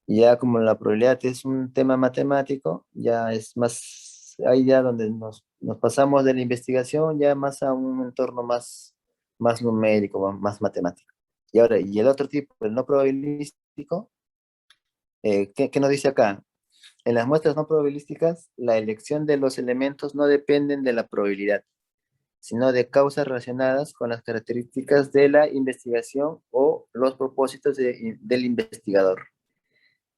Y ya como la probabilidad es un tema matemático, ya es más, ahí ya donde nos pasamos de la investigación ya más a un entorno más numérico, más matemático. Y ahora, y el otro tipo, el no probabilístico, ¿qué nos dice acá? En las muestras no probabilísticas, la elección de los elementos no dependen de la probabilidad, sino de causas relacionadas con las características de la investigación o los propósitos del investigador.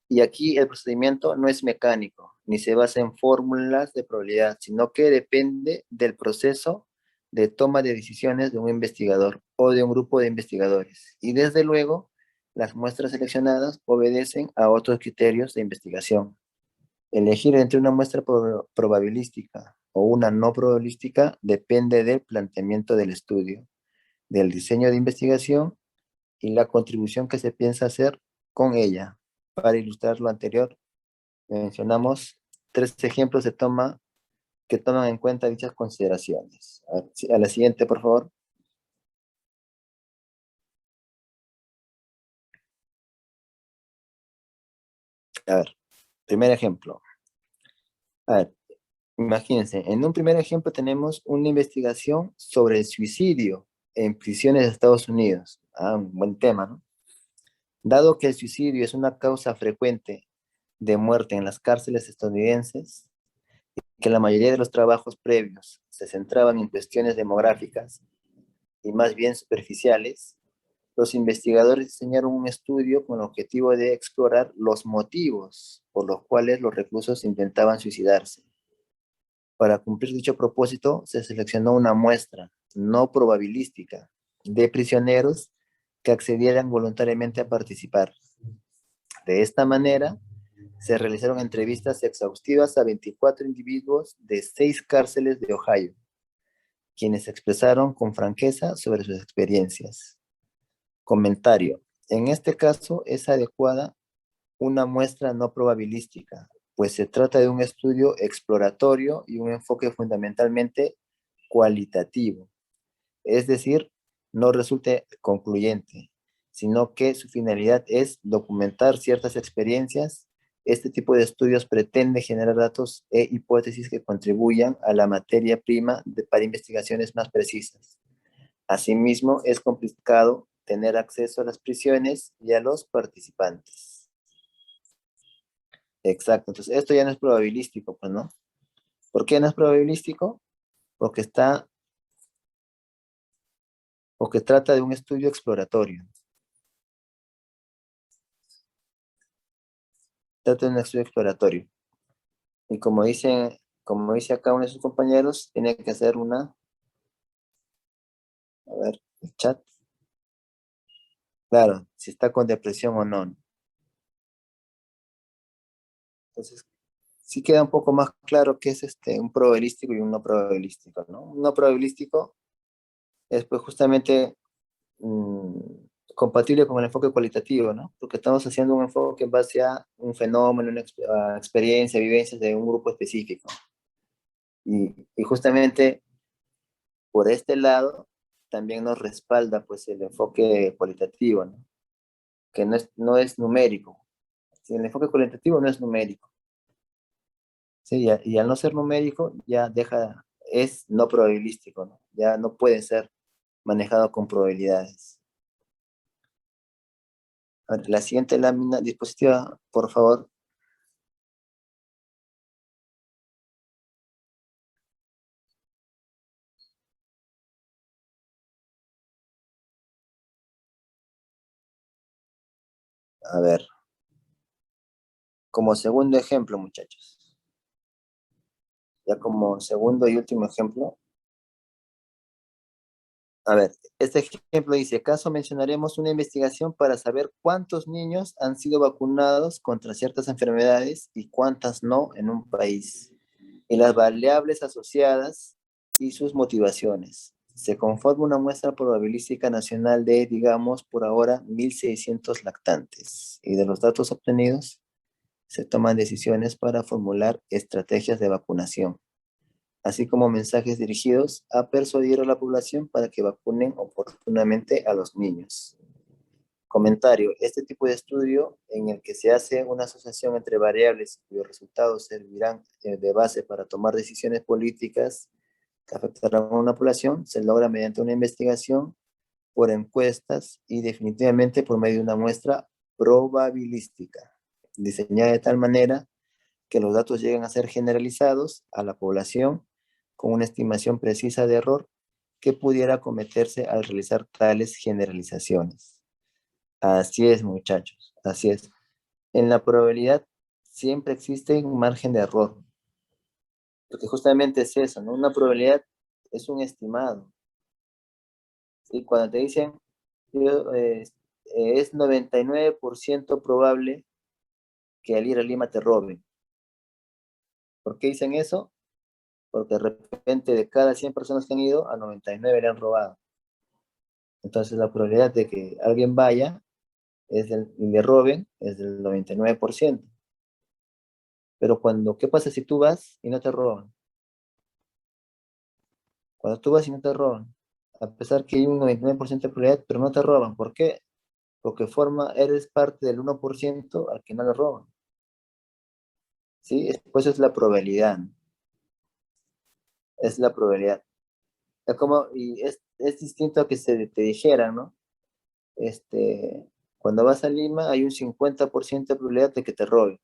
Y aquí el procedimiento no es mecánico, ni se basa en fórmulas de probabilidad, sino que depende del proceso de toma de decisiones de un investigador o de un grupo de investigadores. Y desde luego, las muestras seleccionadas obedecen a otros criterios de investigación. Elegir entre una muestra probabilística o una no probabilística depende del planteamiento del estudio, del diseño de investigación y la contribución que se piensa hacer con ella. Para ilustrar lo anterior, mencionamos 3 ejemplos que toman en cuenta dichas consideraciones. A la siguiente, por favor. A ver, primer ejemplo. A ver, imagínense, en un primer ejemplo tenemos una investigación sobre el suicidio en prisiones de Estados Unidos. Un buen tema, ¿no? Dado que el suicidio es una causa frecuente de muerte en las cárceles estadounidenses, que la mayoría de los trabajos previos se centraban en cuestiones demográficas y más bien superficiales, los investigadores diseñaron un estudio con el objetivo de explorar los motivos por los cuales los reclusos intentaban suicidarse. Para cumplir dicho propósito, se seleccionó una muestra no probabilística de prisioneros que accedieran voluntariamente a participar. De esta manera, se realizaron entrevistas exhaustivas a 24 individuos de 6 cárceles de Ohio, quienes expresaron con franqueza sobre sus experiencias. Comentario. En este caso es adecuada una muestra no probabilística, pues se trata de un estudio exploratorio y un enfoque fundamentalmente cualitativo. Es decir, no resulta concluyente, sino que su finalidad es documentar ciertas experiencias. Este tipo de estudios pretende generar datos e hipótesis que contribuyan a la materia prima para investigaciones más precisas. Asimismo, es complicado tener acceso a las prisiones y a los participantes. Exacto, entonces esto ya no es probabilístico, pues, ¿no? ¿Por qué no es probabilístico? Porque trata de un estudio exploratorio. Trata de un estudio exploratorio. Y como dice acá uno de sus compañeros, tiene que hacer a ver, el chat. Claro, si está con depresión o no. Entonces, sí queda un poco más claro qué es un probabilístico y un no probabilístico, ¿no? Un no probabilístico es pues justamente compatible con el enfoque cualitativo, ¿no? Porque estamos haciendo un enfoque en base a un fenómeno, a experiencia, vivencias de un grupo específico. Y justamente por este lado también nos respalda pues el enfoque cualitativo, ¿no? Que no es numérico. Si el enfoque cualitativo no es numérico. Sí, y al no ser numérico ya es no probabilístico, ¿no? Ya no puede ser manejado con probabilidades. A ver, la siguiente lámina dispositiva, por favor. A ver, como segundo ejemplo, muchachos. Ya como segundo y último ejemplo. A ver, este ejemplo dice, ¿acaso mencionaremos una investigación para saber cuántos niños han sido vacunados contra ciertas enfermedades y cuántas no en un país? Y las variables asociadas y sus motivaciones. Se conforma una muestra probabilística nacional de, digamos, por ahora, 1.600 lactantes. Y de los datos obtenidos, se toman decisiones para formular estrategias de vacunación, así como mensajes dirigidos a persuadir a la población para que vacunen oportunamente a los niños. Comentario. Este tipo de estudio en el que se hace una asociación entre variables cuyos resultados servirán de base para tomar decisiones políticas que afectarán a una población, se logra mediante una investigación por encuestas y definitivamente por medio de una muestra probabilística, diseñada de tal manera que los datos lleguen a ser generalizados a la población con una estimación precisa de error que pudiera cometerse al realizar tales generalizaciones. Así es, muchachos, así es. En la probabilidad siempre existe un margen de error, porque justamente es eso, ¿no? Una probabilidad es un estimado. Y cuando te dicen, es 99% probable que al ir a Lima te roben. ¿Por qué dicen eso? Porque de repente de cada 100 personas que han ido, a 99 le han robado. Entonces la probabilidad de que alguien vaya y le roben es del 99%. Pero ¿qué pasa si tú vas y no te roban? Cuando tú vas y no te roban, a pesar que hay un 99% de probabilidad, pero no te roban. ¿Por qué? Porque eres parte del 1% al que no le roban. ¿Sí? Pues es la probabilidad. Es la probabilidad. Es distinto a que te dijeran, ¿no? Cuando vas a Lima hay un 50% de probabilidad de que te roben.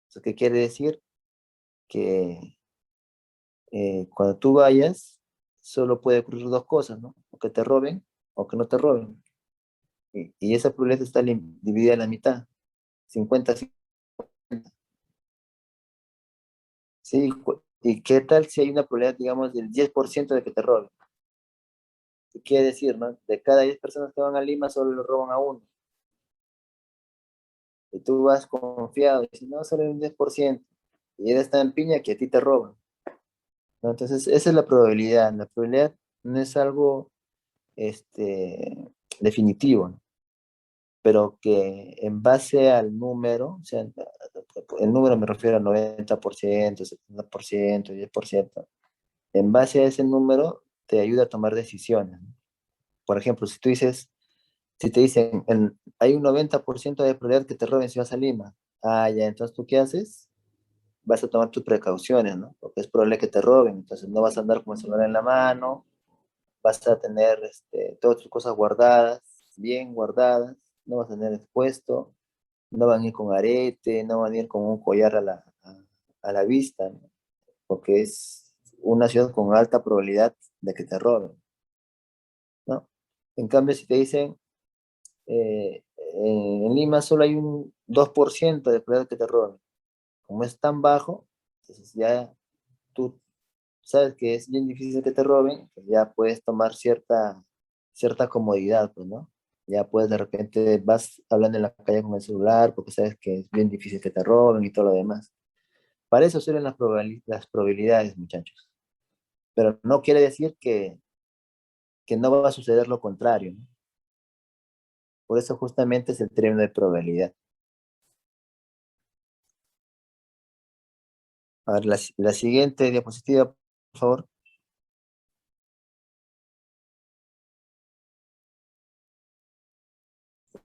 ¿Eso qué quiere decir? Que cuando tú vayas, solo puede ocurrir dos cosas, ¿no? O que te roben o que no te roben. Y esa probabilidad está dividida a la mitad, 50-50. ¿Sí? ¿Y qué tal si hay una probabilidad, digamos, del 10% de que te roben? ¿Qué quiere decir, no? De cada 10 personas que van a Lima, solo le roban a uno. Y tú vas confiado, y dices, no, solo hay un 10%. Y él está en piña que a ti te roban, ¿no? Entonces, esa es la probabilidad. La probabilidad no es algo definitivo, ¿no? Pero que en base al número, o sea, el número me refiero al 90%, 70%, 10%, en base a ese número te ayuda a tomar decisiones, ¿no? Por ejemplo, si tú dices, si te dicen, hay un 90% de probabilidad que te roben si vas a Lima, ya, entonces ¿tú qué haces? Vas a tomar tus precauciones, ¿no? Porque es probable que te roben, entonces no vas a andar con el celular en la mano, vas a tener todas tus cosas guardadas, bien guardadas, no vas a tener expuesto, no van a ir con arete, no van a ir con un collar a la vista, ¿no? Porque es una ciudad con alta probabilidad de que te roben, ¿no? En cambio, si te dicen, en Lima solo hay un 2% de probabilidad de que te roben, como es tan bajo, entonces ya tú sabes que es bien difícil que te roben, pues ya puedes tomar cierta comodidad, pues, ¿no? Ya puedes de repente, vas hablando en la calle con el celular porque sabes que es bien difícil que te roben y todo lo demás. Para eso sirven las probabilidades, muchachos. Pero no quiere decir que no va a suceder lo contrario, ¿no? Por eso justamente es el término de probabilidad. A ver, la siguiente diapositiva, por favor.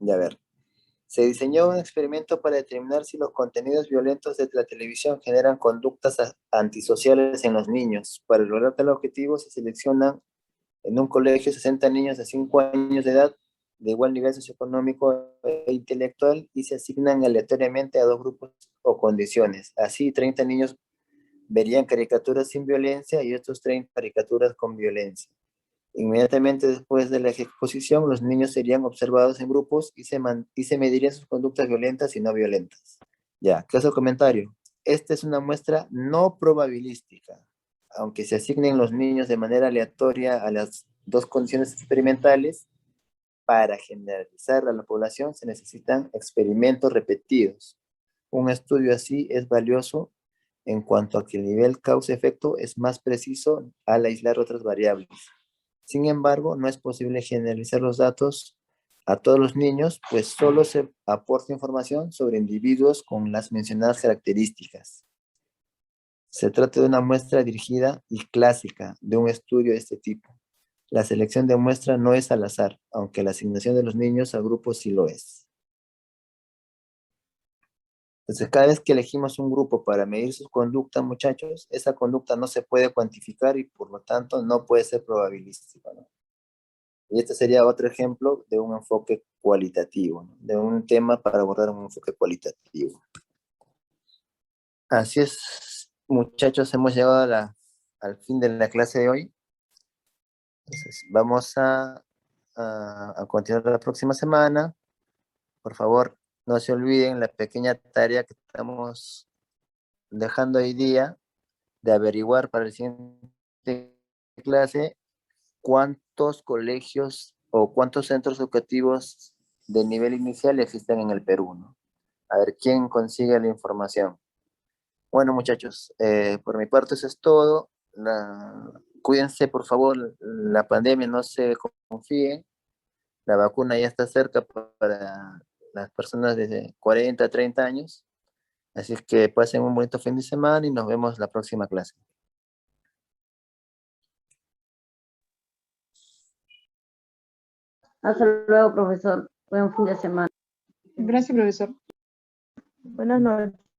Ya ver. Se diseñó un experimento para determinar si los contenidos violentos de la televisión generan conductas antisociales en los niños. Para lograr tal objetivo se seleccionan en un colegio 60 niños de 5 años de edad de igual nivel socioeconómico e intelectual y se asignan aleatoriamente a 2 grupos o condiciones. Así, 30 niños verían caricaturas sin violencia y otros 30 caricaturas con violencia. Inmediatamente después de la exposición, los niños serían observados en grupos y se medirían sus conductas violentas y no violentas. Ya, ¿qué es el comentario? Esta es una muestra no probabilística. Aunque se asignen los niños de manera aleatoria a las 2 condiciones experimentales, para generalizar a la población se necesitan experimentos repetidos. Un estudio así es valioso en cuanto a que el nivel causa-efecto es más preciso al aislar otras variables. Sin embargo, no es posible generalizar los datos a todos los niños, pues solo se aporta información sobre individuos con las mencionadas características. Se trata de una muestra dirigida y clásica de un estudio de este tipo. La selección de muestra no es al azar, aunque la asignación de los niños a grupos sí lo es. Entonces, cada vez que elegimos un grupo para medir sus conductas, muchachos, esa conducta no se puede cuantificar y por lo tanto no puede ser probabilística, ¿no? Y este sería otro ejemplo de un enfoque cualitativo, ¿no? De un tema para abordar un enfoque cualitativo. Así es, muchachos, hemos llegado al fin de la clase de hoy. Entonces, vamos a continuar la próxima semana. Por favor, no se olviden la pequeña tarea que estamos dejando hoy día de averiguar para la siguiente clase cuántos colegios o cuántos centros educativos de nivel inicial existen en el Perú, ¿no? A ver quién consigue la información. Bueno, muchachos, por mi parte eso es todo. Cuídense, por favor, la pandemia no se confíen. La vacuna ya está cerca para las personas de 40 a 30 años. Así que pasen un bonito fin de semana y nos vemos la próxima clase. Hasta luego, profesor. Buen fin de semana. Gracias, profesor. Buenas noches.